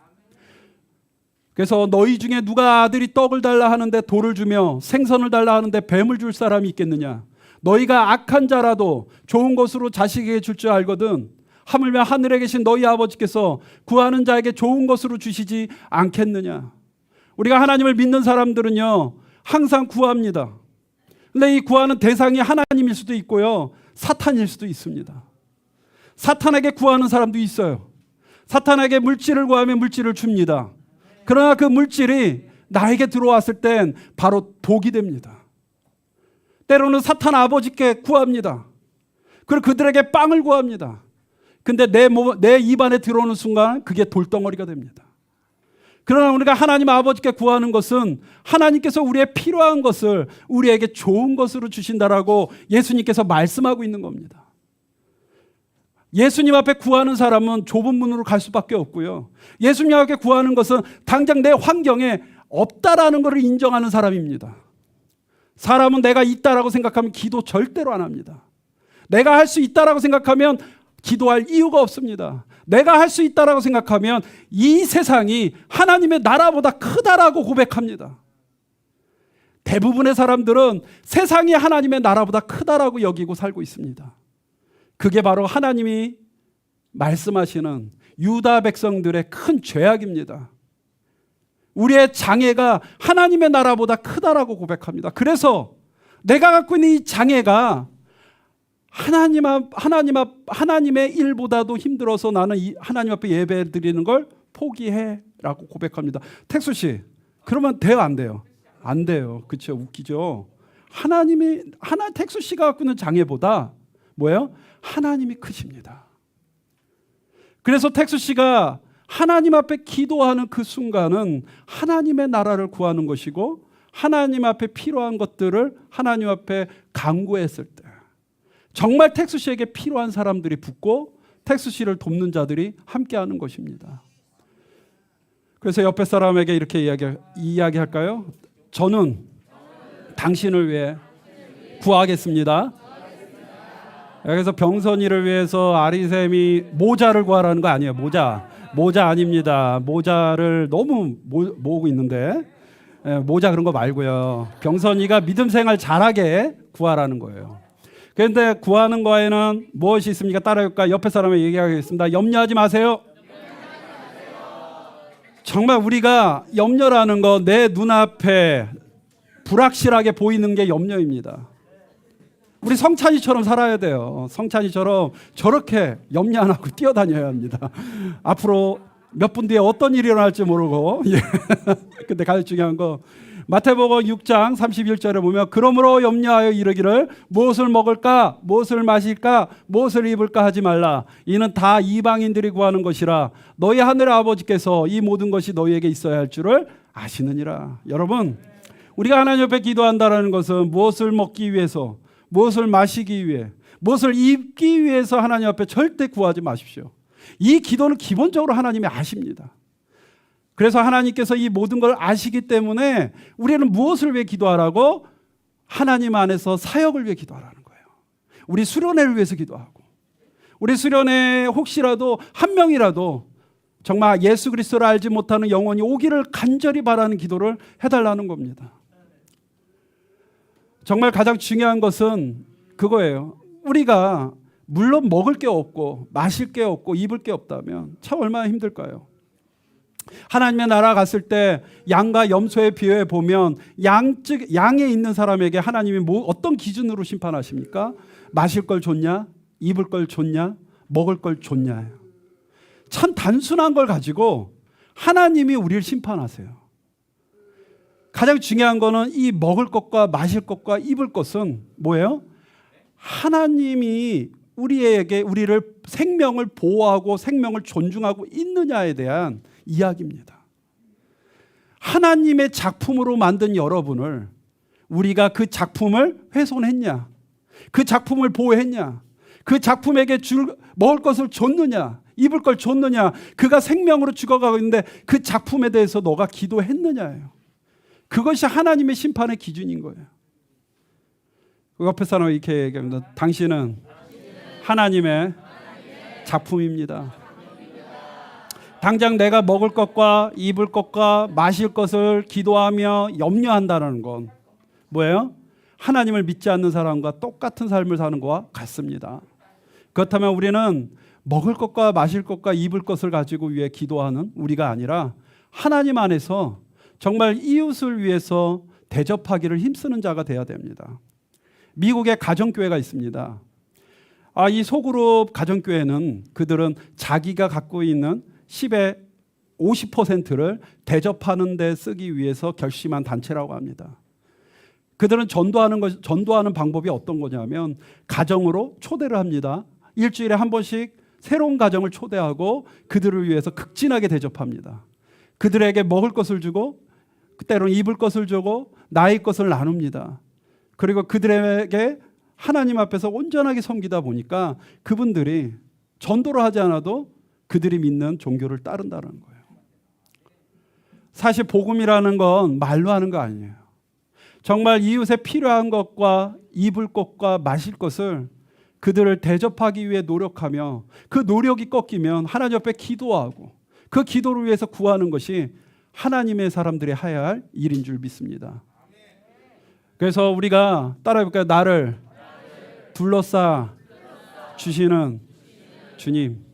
그래서 너희 중에 누가 아들이 떡을 달라 하는데 돌을 주며 생선을 달라 하는데 뱀을 줄 사람이 있겠느냐? 너희가 악한 자라도 좋은 것으로 자식에게 줄 줄 알거든 하물며 하늘에 계신 너희 아버지께서 구하는 자에게 좋은 것으로 주시지 않겠느냐? 우리가 하나님을 믿는 사람들은요 항상 구합니다. 근데 이 구하는 대상이 하나님일 수도 있고요 사탄일 수도 있습니다. 사탄에게 구하는 사람도 있어요. 사탄에게 물질을 구하면 물질을 줍니다. 그러나 그 물질이 나에게 들어왔을 땐 바로 독이 됩니다. 때로는 사탄 아버지께 구합니다. 그리고 그들에게 빵을 구합니다. 근데 내 입안에 들어오는 순간 그게 돌덩어리가 됩니다. 그러나 우리가 하나님 아버지께 구하는 것은 하나님께서 우리의 필요한 것을 우리에게 좋은 것으로 주신다라고 예수님께서 말씀하고 있는 겁니다. 예수님 앞에 구하는 사람은 좁은 문으로 갈 수밖에 없고요. 예수님 앞에 구하는 것은 당장 내 환경에 없다라는 것을 인정하는 사람입니다. 사람은 내가 있다라고 생각하면 기도 절대로 안 합니다. 내가 할 수 있다라고 생각하면 기도할 이유가 없습니다. 내가 할 수 있다라고 생각하면 이 세상이 하나님의 나라보다 크다라고 고백합니다. 대부분의 사람들은 세상이 하나님의 나라보다 크다라고 여기고 살고 있습니다. 그게 바로 하나님이 말씀하시는 유다 백성들의 큰 죄악입니다. 우리의 장애가 하나님의 나라보다 크다라고 고백합니다. 그래서 내가 갖고 있는 이 장애가 하나님의 일보다도 힘들어서 나는 하나님 앞에 예배 드리는 걸 포기해라고 고백합니다. 택수 씨, 그러면 돼요, 안 돼요? 안 돼요. 그렇죠? 웃기죠? 택수 씨가 갖고 있는 장애보다 뭐예요? 하나님이 크십니다. 그래서 택수 씨가 하나님 앞에 기도하는 그 순간은 하나님의 나라를 구하는 것이고 하나님 앞에 필요한 것들을 하나님 앞에 간구했을 때 정말 택수 씨에게 필요한 사람들이 붙고 택수 씨를 돕는 자들이 함께하는 것입니다. 그래서 옆에 사람에게 이렇게 이야기할까요? 저는 당신을 위해 구하겠습니다. 그래서 병선이를 위해서 아리샘이 모자를 구하라는 거 아니에요. 모자 아닙니다. 모자를 너무 모으고 있는데 모자 그런 거 말고요. 병선이가 믿음 생활 잘하게 구하라는 거예요. 그런데 구하는 거에는 무엇이 있습니까? 따라할까? 옆에 사람에게 얘기하겠습니다. 염려하지 마세요. 정말 우리가 염려라는 거 내 눈앞에 불확실하게 보이는 게 염려입니다. 우리 성찬이처럼 살아야 돼요. 성찬이처럼 저렇게 염려 안 하고 뛰어다녀야 합니다. 앞으로 몇 분 뒤에 어떤 일이 일어날지 모르고 근데 가장 중요한 거 마태복음 6장 31절에 보면 그러므로 염려하여 이르기를 무엇을 먹을까 무엇을 마실까 무엇을 입을까 하지 말라. 이는 다 이방인들이 구하는 것이라. 너희 하늘의 아버지께서 이 모든 것이 너희에게 있어야 할 줄을 아시느니라. 여러분, 우리가 하나님 옆에 기도한다는 것은 무엇을 먹기 위해서, 무엇을 마시기 위해, 무엇을 입기 위해서 하나님 앞에 절대 구하지 마십시오. 이 기도는 기본적으로 하나님이 아십니다. 그래서 하나님께서 이 모든 걸 아시기 때문에 우리는 무엇을 위해 기도하라고? 하나님 안에서 사역을 위해 기도하라는 거예요. 우리 수련회를 위해서 기도하고, 우리 수련회 혹시라도 한 명이라도 정말 예수 그리스도를 알지 못하는 영혼이 오기를 간절히 바라는 기도를 해달라는 겁니다. 정말 가장 중요한 것은 그거예요. 우리가 물론 먹을 게 없고 마실 게 없고 입을 게 없다면 참 얼마나 힘들까요? 하나님의 나라 갔을 때 양과 염소의 비유에 보면 양에 있는 사람에게 하나님이 어떤 기준으로 심판하십니까? 마실 걸 줬냐? 입을 걸 줬냐? 먹을 걸 줬냐예요. 참 단순한 걸 가지고 하나님이 우리를 심판하세요. 가장 중요한 거는 이 먹을 것과 마실 것과 입을 것은 뭐예요? 하나님이 우리를 생명을 보호하고 생명을 존중하고 있느냐에 대한 이야기입니다. 하나님의 작품으로 만든 여러분을 우리가 그 작품을 훼손했냐? 그 작품을 보호했냐? 그 작품에게 먹을 것을 줬느냐? 입을 걸 줬느냐? 그가 생명으로 죽어가고 있는데 그 작품에 대해서 너가 기도했느냐예요. 그것이 하나님의 심판의 기준인 거예요. 그 옆에 사람 이렇게 얘기합니다. 당신은 하나님의 작품입니다. 당장 내가 먹을 것과 입을 것과 마실 것을 기도하며 염려한다는 건 뭐예요? 하나님을 믿지 않는 사람과 똑같은 삶을 사는 것과 같습니다. 그렇다면 우리는 먹을 것과 마실 것과 입을 것을 가지고 위해 기도하는 우리가 아니라 하나님 안에서 정말 이웃을 위해서 대접하기를 힘쓰는 자가 돼야 됩니다. 미국에 가정교회가 있습니다. 이 소그룹 가정교회는 그들은 자기가 갖고 있는 10의 50%를 대접하는 데 쓰기 위해서 결심한 단체라고 합니다. 그들은 전도하는 방법이 어떤 거냐면 가정으로 초대를 합니다. 일주일에 한 번씩 새로운 가정을 초대하고 그들을 위해서 극진하게 대접합니다. 그들에게 먹을 것을 주고 때로는 입을 것을 주고 나의 것을 나눕니다. 그리고 그들에게 하나님 앞에서 온전하게 섬기다 보니까 그분들이 전도를 하지 않아도 그들이 믿는 종교를 따른다는 거예요. 사실 복음이라는 건 말로 하는 거 아니에요. 정말 이웃에 필요한 것과 입을 것과 마실 것을 그들을 대접하기 위해 노력하며 그 노력이 꺾이면 하나님 앞에 기도하고 그 기도를 위해서 구하는 것이 하나님의 사람들이 해야 할 일인 줄 믿습니다. 그래서 우리가 따라해볼까요? 나를 둘러싸 주시는 주님.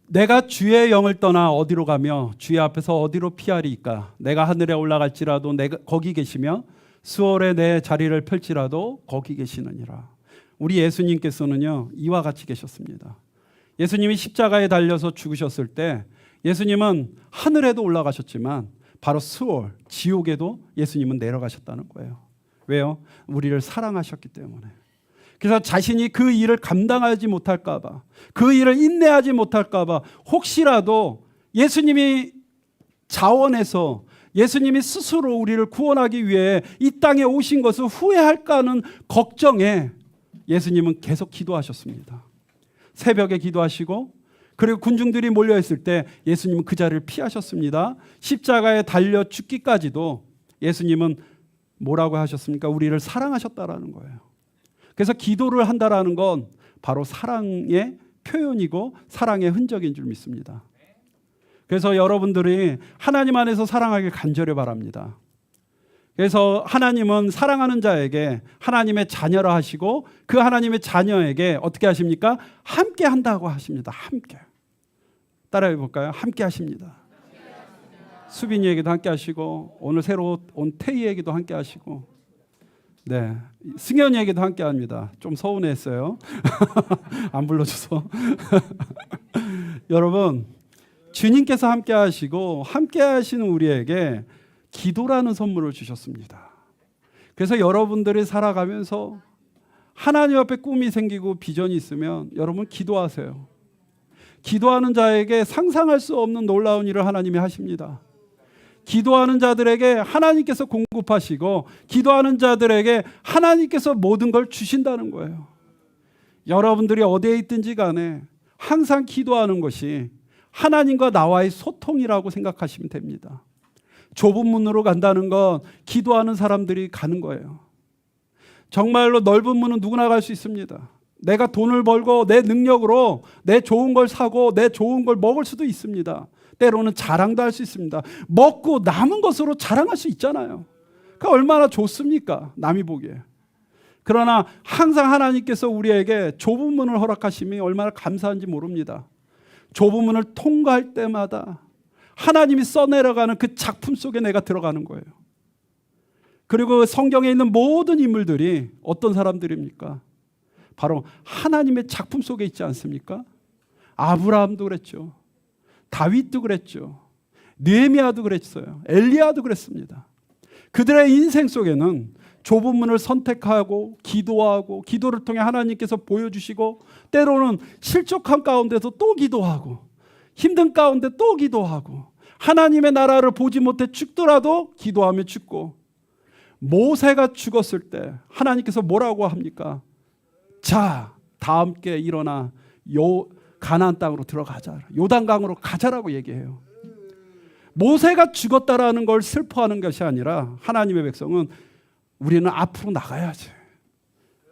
내가 주의 영을 떠나 어디로 가며 주의 앞에서 어디로 피하리이까? 내가 하늘에 올라갈지라도 내가 거기 계시며 수월에 내 자리를 펼지라도 거기 계시느니라. 우리 예수님께서는요 이와 같이 계셨습니다. 예수님이 십자가에 달려서 죽으셨을 때 예수님은 하늘에도 올라가셨지만 바로 수월, 지옥에도 예수님은 내려가셨다는 거예요. 왜요? 우리를 사랑하셨기 때문에. 그래서 자신이 그 일을 감당하지 못할까 봐, 그 일을 인내하지 못할까 봐 혹시라도 예수님이 자원해서 예수님이 스스로 우리를 구원하기 위해 이 땅에 오신 것을 후회할까 하는 걱정에 예수님은 계속 기도하셨습니다. 새벽에 기도하시고 그리고 군중들이 몰려있을 때 예수님은 그 자리를 피하셨습니다. 십자가에 달려 죽기까지도 예수님은 뭐라고 하셨습니까? 우리를 사랑하셨다라는 거예요. 그래서 기도를 한다라는 건 바로 사랑의 표현이고 사랑의 흔적인 줄 믿습니다. 그래서 여러분들이 하나님 안에서 사랑하길 간절히 바랍니다. 그래서 하나님은 사랑하는 자에게 하나님의 자녀라 하시고 그 하나님의 자녀에게 어떻게 하십니까? 함께 한다고 하십니다. 함께. 따라해 볼까요? 함께 하십니다. 수빈이에게도 함께 하시고 오늘 새로 온 태희에게도 함께 하시고 네, 승현이에게도 함께 합니다. 좀 서운했어요. 안 불러줘서. 여러분, 주님께서 함께 하시고 함께 하시는 우리에게 기도라는 선물을 주셨습니다. 그래서 여러분들이 살아가면서 하나님 앞에 꿈이 생기고 비전이 있으면 여러분 기도하세요. 기도하는 자에게 상상할 수 없는 놀라운 일을 하나님이 하십니다. 기도하는 자들에게 하나님께서 공급하시고 기도하는 자들에게 하나님께서 모든 걸 주신다는 거예요. 여러분들이 어디에 있든지 간에 항상 기도하는 것이 하나님과 나와의 소통이라고 생각하시면 됩니다. 좁은 문으로 간다는 건 기도하는 사람들이 가는 거예요. 정말로 넓은 문은 누구나 갈 수 있습니다. 내가 돈을 벌고 내 능력으로 내 좋은 걸 사고 내 좋은 걸 먹을 수도 있습니다. 때로는 자랑도 할 수 있습니다. 먹고 남은 것으로 자랑할 수 있잖아요. 그러니까 얼마나 좋습니까? 남이 보기에. 그러나 항상 하나님께서 우리에게 좁은 문을 허락하심이 얼마나 감사한지 모릅니다. 좁은 문을 통과할 때마다 하나님이 써내려가는 그 작품 속에 내가 들어가는 거예요. 그리고 성경에 있는 모든 인물들이 어떤 사람들입니까? 바로 하나님의 작품 속에 있지 않습니까? 아브라함도 그랬죠. 다윗도 그랬죠. 느헤미야도 그랬어요. 엘리야도 그랬습니다. 그들의 인생 속에는 좁은 문을 선택하고 기도하고 기도를 통해 하나님께서 보여주시고 때로는 실족한 가운데서 또 기도하고 힘든 가운데 또 기도하고 하나님의 나라를 보지 못해 죽더라도 기도하며 죽고 모세가 죽었을 때 하나님께서 뭐라고 합니까? 자, 다 함께 일어나 가나안 땅으로 들어가자. 요단강으로 가자라고 얘기해요. 모세가 죽었다라는 걸 슬퍼하는 것이 아니라 하나님의 백성은 우리는 앞으로 나가야지.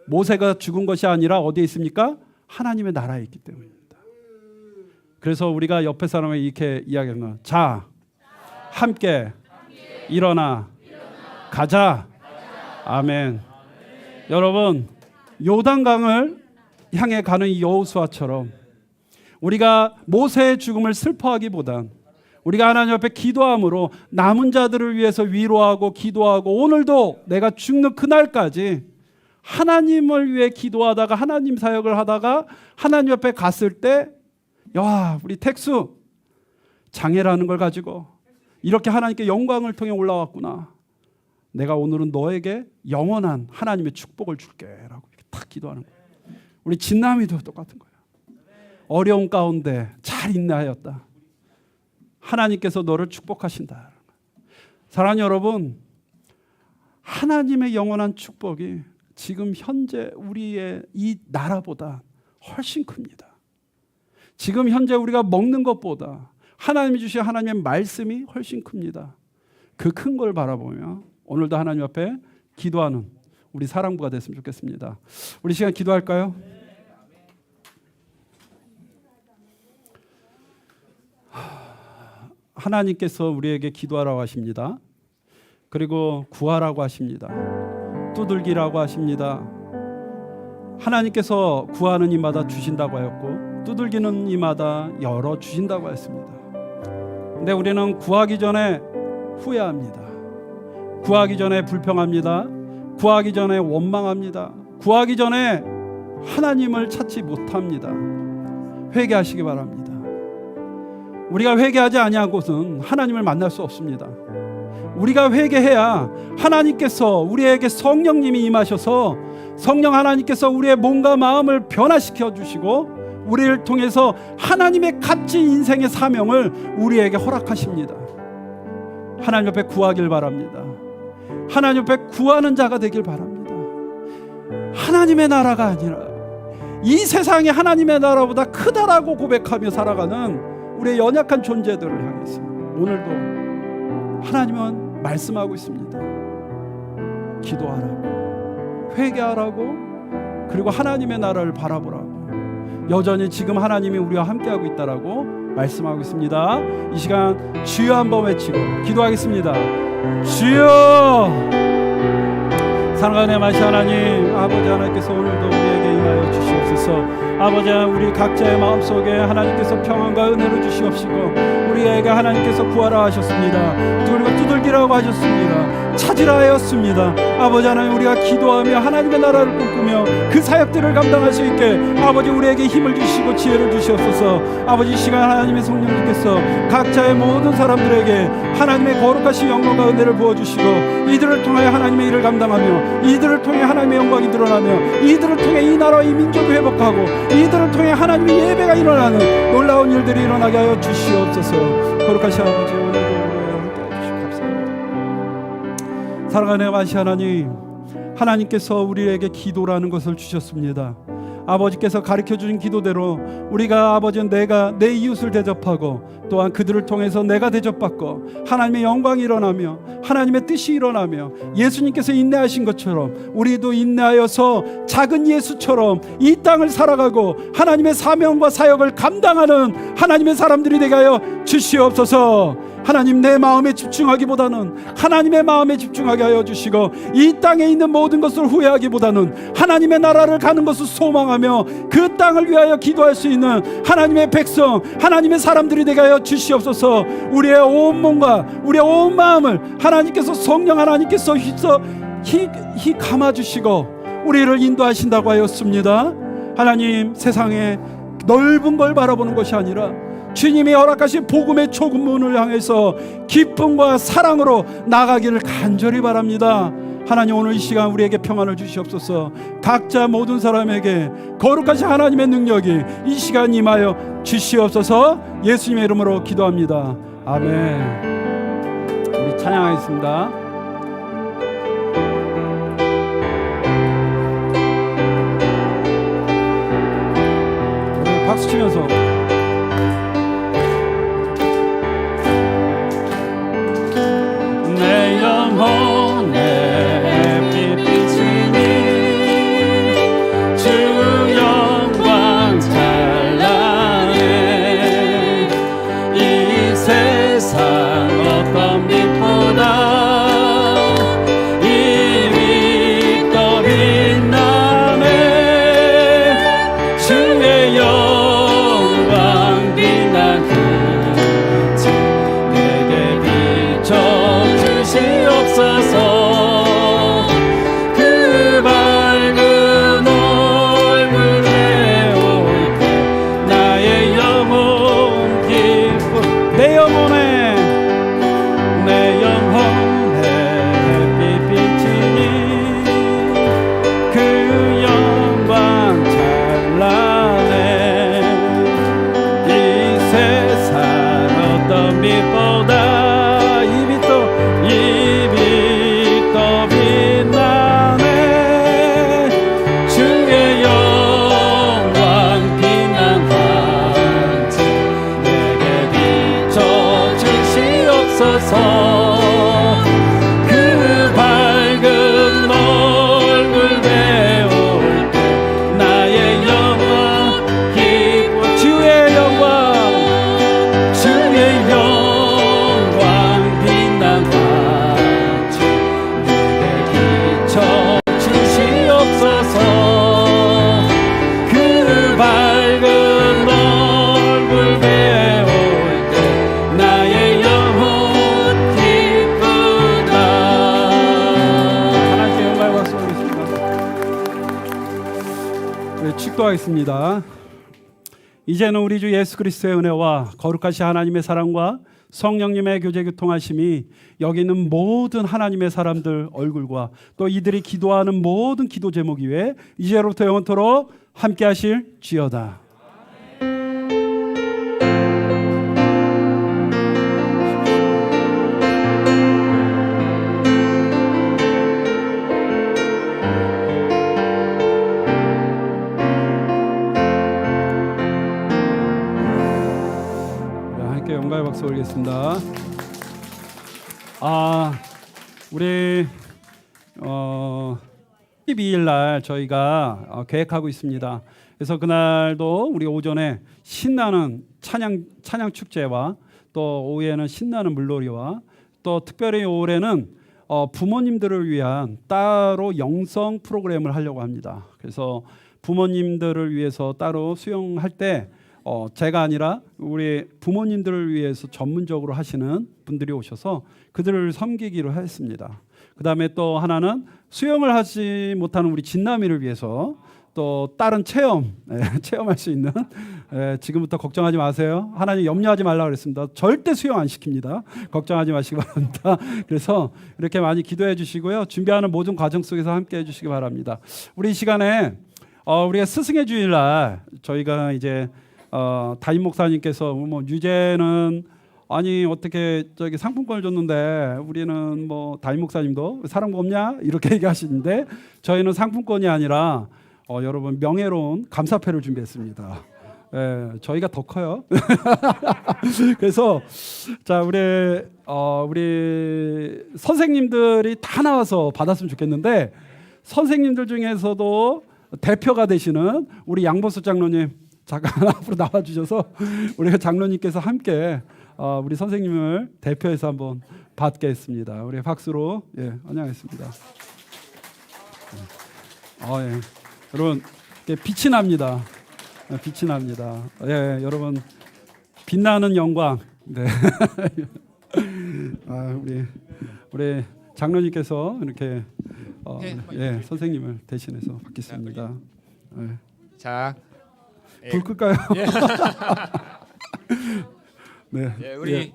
모세가 죽은 것이 아니라 어디에 있습니까? 하나님의 나라에 있기 때문입니다. 그래서 우리가 옆에 사람에게 이렇게 이야기하면 자, 함께 일어나 가자. 아멘. 여러분, 요단강을 향해 가는 이 여호수아처럼 우리가 모세의 죽음을 슬퍼하기보단 우리가 하나님 앞에 기도함으로 남은 자들을 위해서 위로하고 기도하고 오늘도 내가 죽는 그날까지 하나님을 위해 기도하다가 하나님 사역을 하다가 하나님 앞에 갔을 때 야, 우리 택수 장애라는 걸 가지고 이렇게 하나님께 영광을 통해 올라왔구나. 내가 오늘은 너에게 영원한 하나님의 축복을 줄게 라고 이렇게 탁 기도하는 거예요. 우리 진남이도 똑같은 거예요. 어려운 가운데 잘 인내하였다. 하나님께서 너를 축복하신다. 사랑하는 여러분, 하나님의 영원한 축복이 지금 현재 우리의 이 나라보다 훨씬 큽니다. 지금 현재 우리가 먹는 것보다 하나님이 주신 하나님의 말씀이 훨씬 큽니다. 그 큰 걸 바라보며 오늘도 하나님 앞에 기도하는 우리 사랑부가 됐으면 좋겠습니다. 우리 시간 기도할까요? 하나님께서 우리에게 기도하라고 하십니다. 그리고 구하라고 하십니다. 두들기라고 하십니다. 하나님께서 구하는 이마다 주신다고 하였고 두들기는 이마다 열어 주신다고 했습니다. 근데 우리는 구하기 전에 후회합니다. 구하기 전에 불평합니다. 구하기 전에 원망합니다. 구하기 전에 하나님을 찾지 못합니다. 회개하시기 바랍니다. 우리가 회개하지 아니한 곳은 하나님을 만날 수 없습니다. 우리가 회개해야 하나님께서 우리에게 성령님이 임하셔서 성령 하나님께서 우리의 몸과 마음을 변화시켜 주시고 우리를 통해서 하나님의 값진 인생의 사명을 우리에게 허락하십니다. 하나님 옆에 구하길 바랍니다. 하나님 옆에 구하는 자가 되길 바랍니다. 하나님의 나라가 아니라 이 세상이 하나님의 나라보다 크다라고 고백하며 살아가는 우리의 연약한 존재들을 향해서 오늘도 하나님은 말씀하고 있습니다. 기도하라고, 회개하라고, 그리고 하나님의 나라를 바라보라고. 여전히 지금 하나님이 우리와 함께하고 있다라고 말씀하고 있습니다. 이 시간 주여 한번 외치고 기도하겠습니다. 주여! 사랑하는 마시 하나님, 아버지 하나님께서 오늘도 우리에게 임하여 주시옵소서. 아버지, 우리 각자의 마음속에 하나님께서 평안과 은혜를 주시옵시고 우리에게 하나님께서 구하라 하셨습니다. 그리고 두들기라고 하셨습니다. 찾으라 하였습니다. 아버지 하나님, 우리가 기도하며 하나님의 나라를 꿈꾸며 그 사역들을 감당할 수 있게 아버지 우리에게 힘을 주시고 지혜를 주시옵소서. 아버지, 이 시간 하나님의 성령님께서 각자의 모든 사람들에게 하나님의 거룩하신 영광과 은혜를 부어주시고 이들을 통하여 하나님의 일을 감당하며 이들을 통해 하나님의 영광이 드러나며 이들을 통해 이 나라와 이 민족이 회복하고 이들을 통해 하나님의 예배가 일어나는 놀라운 일들이 일어나게 하여 주시옵소서. 거룩하신 아버지, 오늘도 우리와 함께 해주시고 감사합니다. 사랑하는 아버지 하나님, 하나님께서 우리에게 기도라는 것을 주셨습니다. 아버지께서 가르쳐주신 기도대로 우리가 아버지는 내가 내 이웃을 대접하고 또한 그들을 통해서 내가 대접받고 하나님의 영광이 일어나며 하나님의 뜻이 일어나며 예수님께서 인내하신 것처럼 우리도 인내하여서 작은 예수처럼 이 땅을 살아가고 하나님의 사명과 사역을 감당하는 하나님의 사람들이 되게 하여 주시옵소서. 하나님, 내 마음에 집중하기보다는 하나님의 마음에 집중하게 하여 주시고 이 땅에 있는 모든 것을 후회하기보다는 하나님의 나라를 가는 것을 소망하며 그 땅을 위하여 기도할 수 있는 하나님의 백성, 하나님의 사람들이 되게 하여 주시옵소서. 우리의 온 몸과 우리의 온 마음을 하나님께서, 성령 하나님께서 히 감아주시고 우리를 인도하신다고 하였습니다. 하나님, 세상에 넓은 걸 바라보는 것이 아니라 주님이 허락하신 복음의 초문을 향해서 기쁨과 사랑으로 나가기를 간절히 바랍니다. 하나님, 오늘 이 시간 우리에게 평안을 주시옵소서. 각자 모든 사람에게 거룩하신 하나님의 능력이 이 시간 임하여 주시옵소서. 예수님의 이름으로 기도합니다. 아멘. 우리 찬양하겠습니다. 박수 치면서 내 영혼에 빛비추니 주 영광 찬란해. 이 세상 어떤 빛보다 이 빛 더 빛나네. 주의 영광 빛난 그지 내게 비춰 주시옵소서. 그 밝은 얼굴 내올 때 나의 영혼 기쁨. 내 영혼에 햇빛 비추니 그 영광 찬란해. 이 세상 어떤 빛보다 이 빛 더 빛나네. 주의 영광 빛난 환지 내게 비춰 주시옵소서. 그 밝은 얼굴 배울 때 나의 영광 기쁨. 주의 영광 빛난 환지 내게 비춰 주시옵소서. 그 밝은 얼굴 배울 때 나의 영혼 기쁘다. 하나님께 영광 박수 올리겠습니다. 네, 축도하겠습니다. 이제는 우리 주 예수 그리스도의 은혜와 거룩하신 하나님의 사랑과 성령님의 교제 교통하심이 여기 있는 모든 하나님의 사람들 얼굴과 또 이들이 기도하는 모든 기도 제목 위에 이제로부터 영원토록 함께 하실 지어다. 함께 영광의 박수 올리겠습니다. 우리 12일 날 저희가 계획하고 있습니다. 그래서 그날도 우리 오전에 신나는 찬양 축제와 또 오후에는 신나는 물놀이와 또 특별히 올해는 부모님들을 위한 따로 영성 프로그램을 하려고 합니다. 그래서 부모님들을 위해서 따로 수영할 때 제가 아니라 우리 부모님들을 위해서 전문적으로 하시는 분들이 오셔서 그들을 섬기기로 했습니다. 그다음에 또 하나는 수영을 하지 못하는 우리 진남이를 위해서 또 다른 체험할 수 있는 지금부터 걱정하지 마세요. 하나님 염려하지 말라고 그랬습니다. 절대 수영 안 시킵니다. 걱정하지 마시기 바랍니다. 그래서 이렇게 많이 기도해 주시고요. 준비하는 모든 과정 속에서 함께 해 주시기 바랍니다. 우리 이 시간에 우리가 스승의 주일날 저희가 이제 담임 목사님께서 뭐 유죄는 아니 어떻게 저기 상품권을 줬는데 우리는 뭐 담임 목사님도 사랑부 없냐 이렇게 얘기하시는데 저희는 상품권이 아니라 여러분 명예로운 감사패를 준비했습니다. 저희가 더 커요. 그래서 자 우리 선생님들이 다 나와서 받았으면 좋겠는데 선생님들 중에서도 대표가 되시는 우리 양보수 장로님 잠깐 앞으로 나와주셔서 우리 장로님께서 함께 우리 선생님을 대표해서 한번 받겠습니다. 우리 박수로 환영하겠습니다. 예. 여러분 빛이 납니다. 빛이 납니다. 여러분 빛나는 영광. 네. 우리 장로님께서 이렇게 선생님을 대신해서 받겠습니다. 자, 불 끌까요? 네. 우리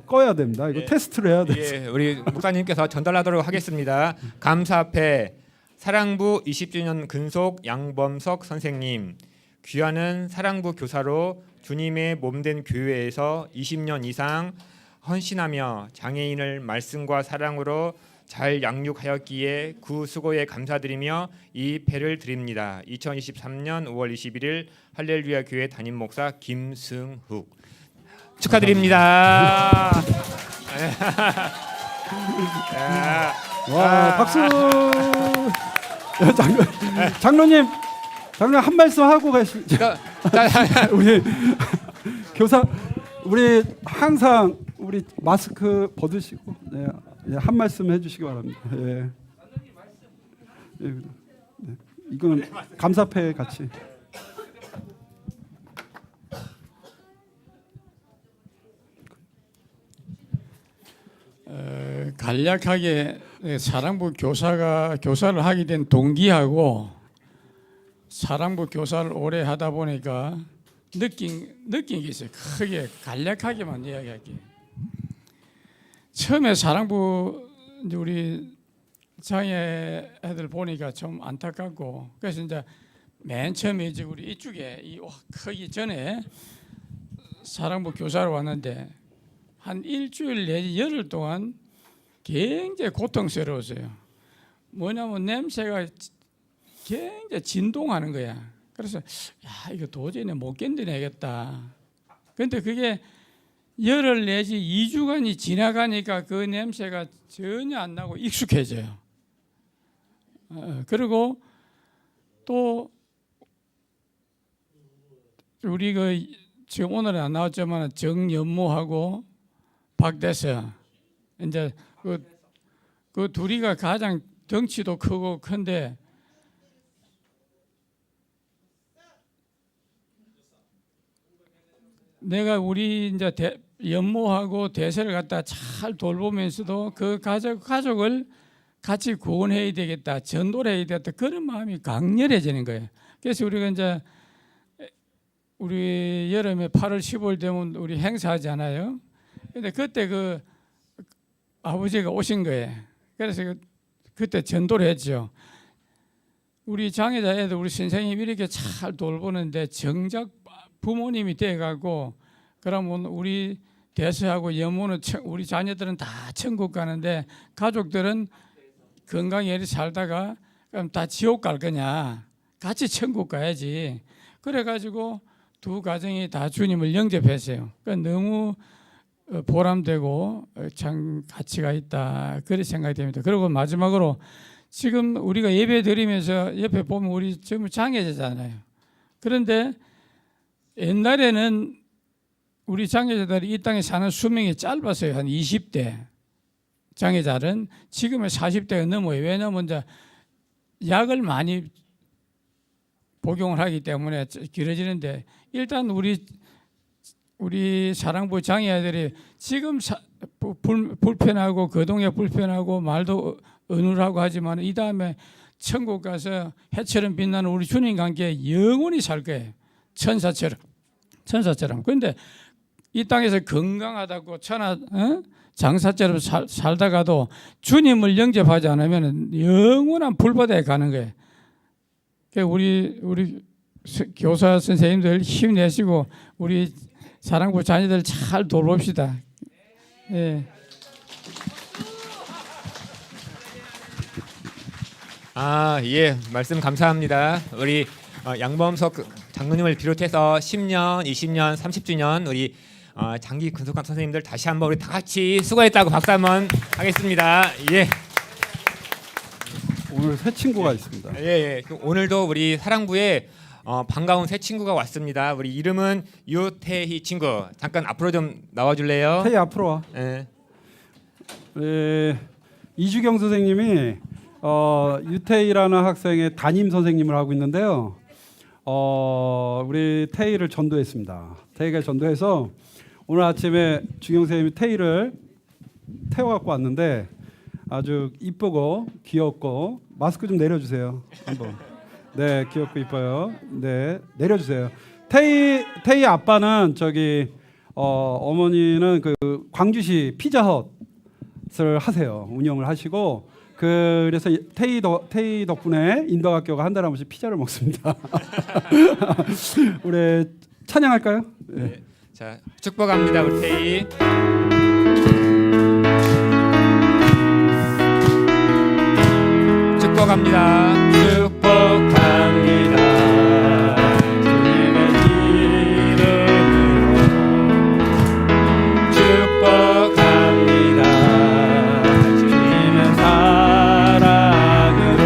꺼야 됩니다. 이거 테스트를 해야 돼요. 우리 목사님께서 전달하도록 하겠습니다. 감사패 사랑부 20주년 근속 양범석 선생님, 귀하는 사랑부 교사로 주님의 몸된 교회에서 20년 이상 헌신하며 장애인을 말씀과 사랑으로 잘 양육하였기에 그 수고에 감사드리며 이 패를 드립니다. 2023년 5월 21일 할렐루야 교회 담임 목사 김승욱 축하드립니다. 와, 박수. 장로님 한 말씀 하고 가시죠. 우리 교사 우리 항상 우리 마스크 벗으시고 한 말씀 해주시기 바랍니다. 이건 감사패 같이. 간략하게 사랑부 교사를 하게 된 동기하고 사랑부 교사를 오래 하다 보니까 느낀 게 있어요. 크게 간략하게만 이야기할게요. 처음에 사랑부 이제 우리 장애 애들 보니까 좀 안타깝고 그래서 이제 맨 처음에 이제 우리 이쪽에 이 크기 전에 사랑부 교사로 왔는데 한 일주일 내지 열흘 동안 굉장히 고통스러웠어요. 뭐냐면 냄새가 굉장히 진동하는 거야. 그래서 이거 도저히 못 견뎌내겠다. 그런데 그게 열흘 내지 2주간이 지나가니까 그 냄새가 전혀 안 나고 익숙해져요. 그리고 또 우리 지금 오늘은 안 나왔지만 정연모하고 박대서 이제 그 둘이가 가장 덩치도 크고 큰데 내가 우리 이제 연모하고 대세를 갖다 잘 돌보면서도 그 가족을 같이 구원해야 되겠다, 전도를 해야 되겠다 그런 마음이 강렬해지는 거예요. 그래서 우리가 이제 우리 여름에 8월 15일 되면 우리 행사하잖아요. 근데 그때 그 아버지가 오신 거예요. 그래서 그때 전도를 했죠. 우리 장애자 애들 우리 선생님이 이렇게 잘 돌보는데 정작 부모님이 돼가고 그러면 우리 대서하고 여모는 우리 자녀들은 다 천국 가는데 가족들은 건강히 살다가 그럼 다 지옥 갈 거냐? 같이 천국 가야지. 그래가지고 두 가정이 다 주님을 영접했어요. 그러니까 너무 보람되고 참 가치가 있다 그런 생각이 됩니다. 그리고 마지막으로 지금 우리가 예배 드리면서 옆에 보면 우리 전부 장애자잖아요. 그런데 옛날에는 우리 장애자들이 이 땅에 사는 수명이 짧았어요. 한 20대 장애자는 지금은 40대가 넘어요. 왜냐하면 이제 약을 많이 복용을 하기 때문에 길어지는데 일단 우리 우리 사랑부 장애아들이 지금 불편하고 거동에 불편하고 말도 어눌하고 하지만 이 다음에 천국 가서 해처럼 빛나는 우리 주님과 함께 영원히 살 거예요. 천사처럼. 그런데 이 땅에서 건강하다고 장사처럼 살다가도 주님을 영접하지 않으면 영원한 불바다에 가는 거예요. 그러니까 우리 교사 선생님들 힘내시고 우리 사랑부 자녀들 잘 돌봅시다. 예. 예, 말씀 감사합니다. 우리 양범석 장로님을 비롯해서 10년, 20년, 30주년 우리 장기 근속감 선생님들 다시 한번 우리 다 같이 수고했다고 박수 한번 하겠습니다. 예. 오늘 새 친구가 있습니다. 예. 오늘도 우리 사랑부에 반가운 새 친구가 왔습니다. 우리 이름은 유태희 친구. 잠깐 앞으로 좀 나와 줄래요? 태희 앞으로 와. 예. 이주경 선생님이 유태희라는 학생의 담임 선생님을 하고 있는데요. 우리 태희를 전도했습니다. 태희가 전도해서 오늘 아침에 주경 선생님이 태희를 태워갖고 왔는데 아주 이쁘고 귀엽고 마스크 좀 내려주세요. 한번. 네, 귀엽고 이뻐요. 네, 내려주세요. 태희 아빠는 어머니는 그 광주시 피자헛을 하세요. 운영을 하시고 그래서 태희 덕분에 인도학교가 한 달에 한 번씩 피자를 먹습니다. 우리 찬양할까요? 네. 자, 축복합니다, 우리 태희. 축복합니다. 축복합니다. 주님의 이름으로 축복합니다. 주님의 사랑으로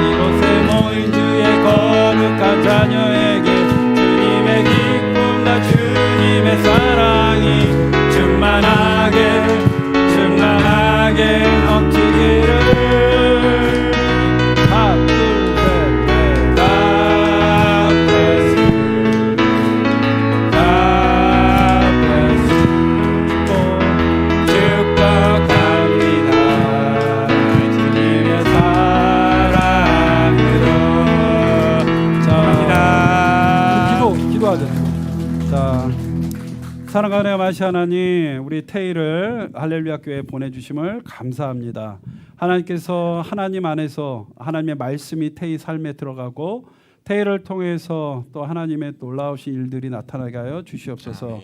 이곳에 모인 주의 거룩한 자녀에게 주님의 기쁨과 주님의 사랑이 충만하게 넘치기를. 자, 사랑하는 마시 하나님, 우리 태희를 할렐루야 교회에 보내주심을 감사합니다. 하나님께서 하나님 안에서 하나님의 말씀이 태희 삶에 들어가고 태희를 통해서 또 하나님의 놀라우신 일들이 나타나게 하여 주시옵소서.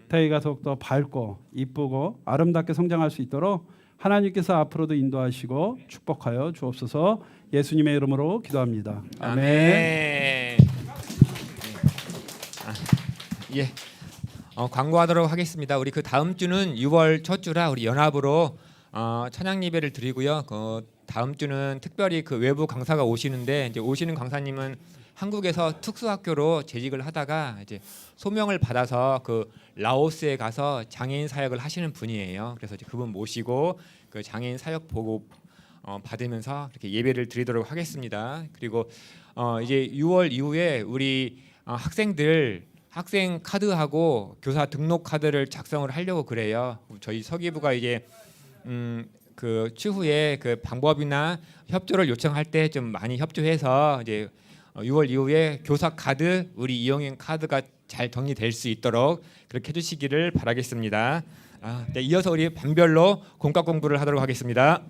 태희가 더욱더 밝고 이쁘고 아름답게 성장할 수 있도록 하나님께서 앞으로도 인도하시고 축복하여 주옵소서. 예수님의 이름으로 기도합니다. 아멘. 예. 광고하도록 하겠습니다. 우리 그 다음 주는 6월 첫 주라 우리 연합으로 찬양 예배를 드리고요. 그 다음 주는 특별히 그 외부 강사가 오시는데 이제 오시는 강사님은 한국에서 특수학교로 재직을 하다가 이제 소명을 받아서 그 라오스에 가서 장애인 사역을 하시는 분이에요. 그래서 이제 그분 모시고 그 장애인 사역 보고 받으면서 이렇게 예배를 드리도록 하겠습니다. 그리고 이제 6월 이후에 우리 학생들 학생 카드하고 교사 등록 카드를 작성을 하려고 그래요. 저희 서기부가 이제 그 추후에 그 방법이나 협조를 요청할 때 좀 많이 협조해서 이제 6월 이후에 교사 카드, 우리 이용인 카드가 잘 정리될 수 있도록 그렇게 해주시기를 바라겠습니다. 네, 이어서 우리 반별로 공과 공부를 하도록 하겠습니다.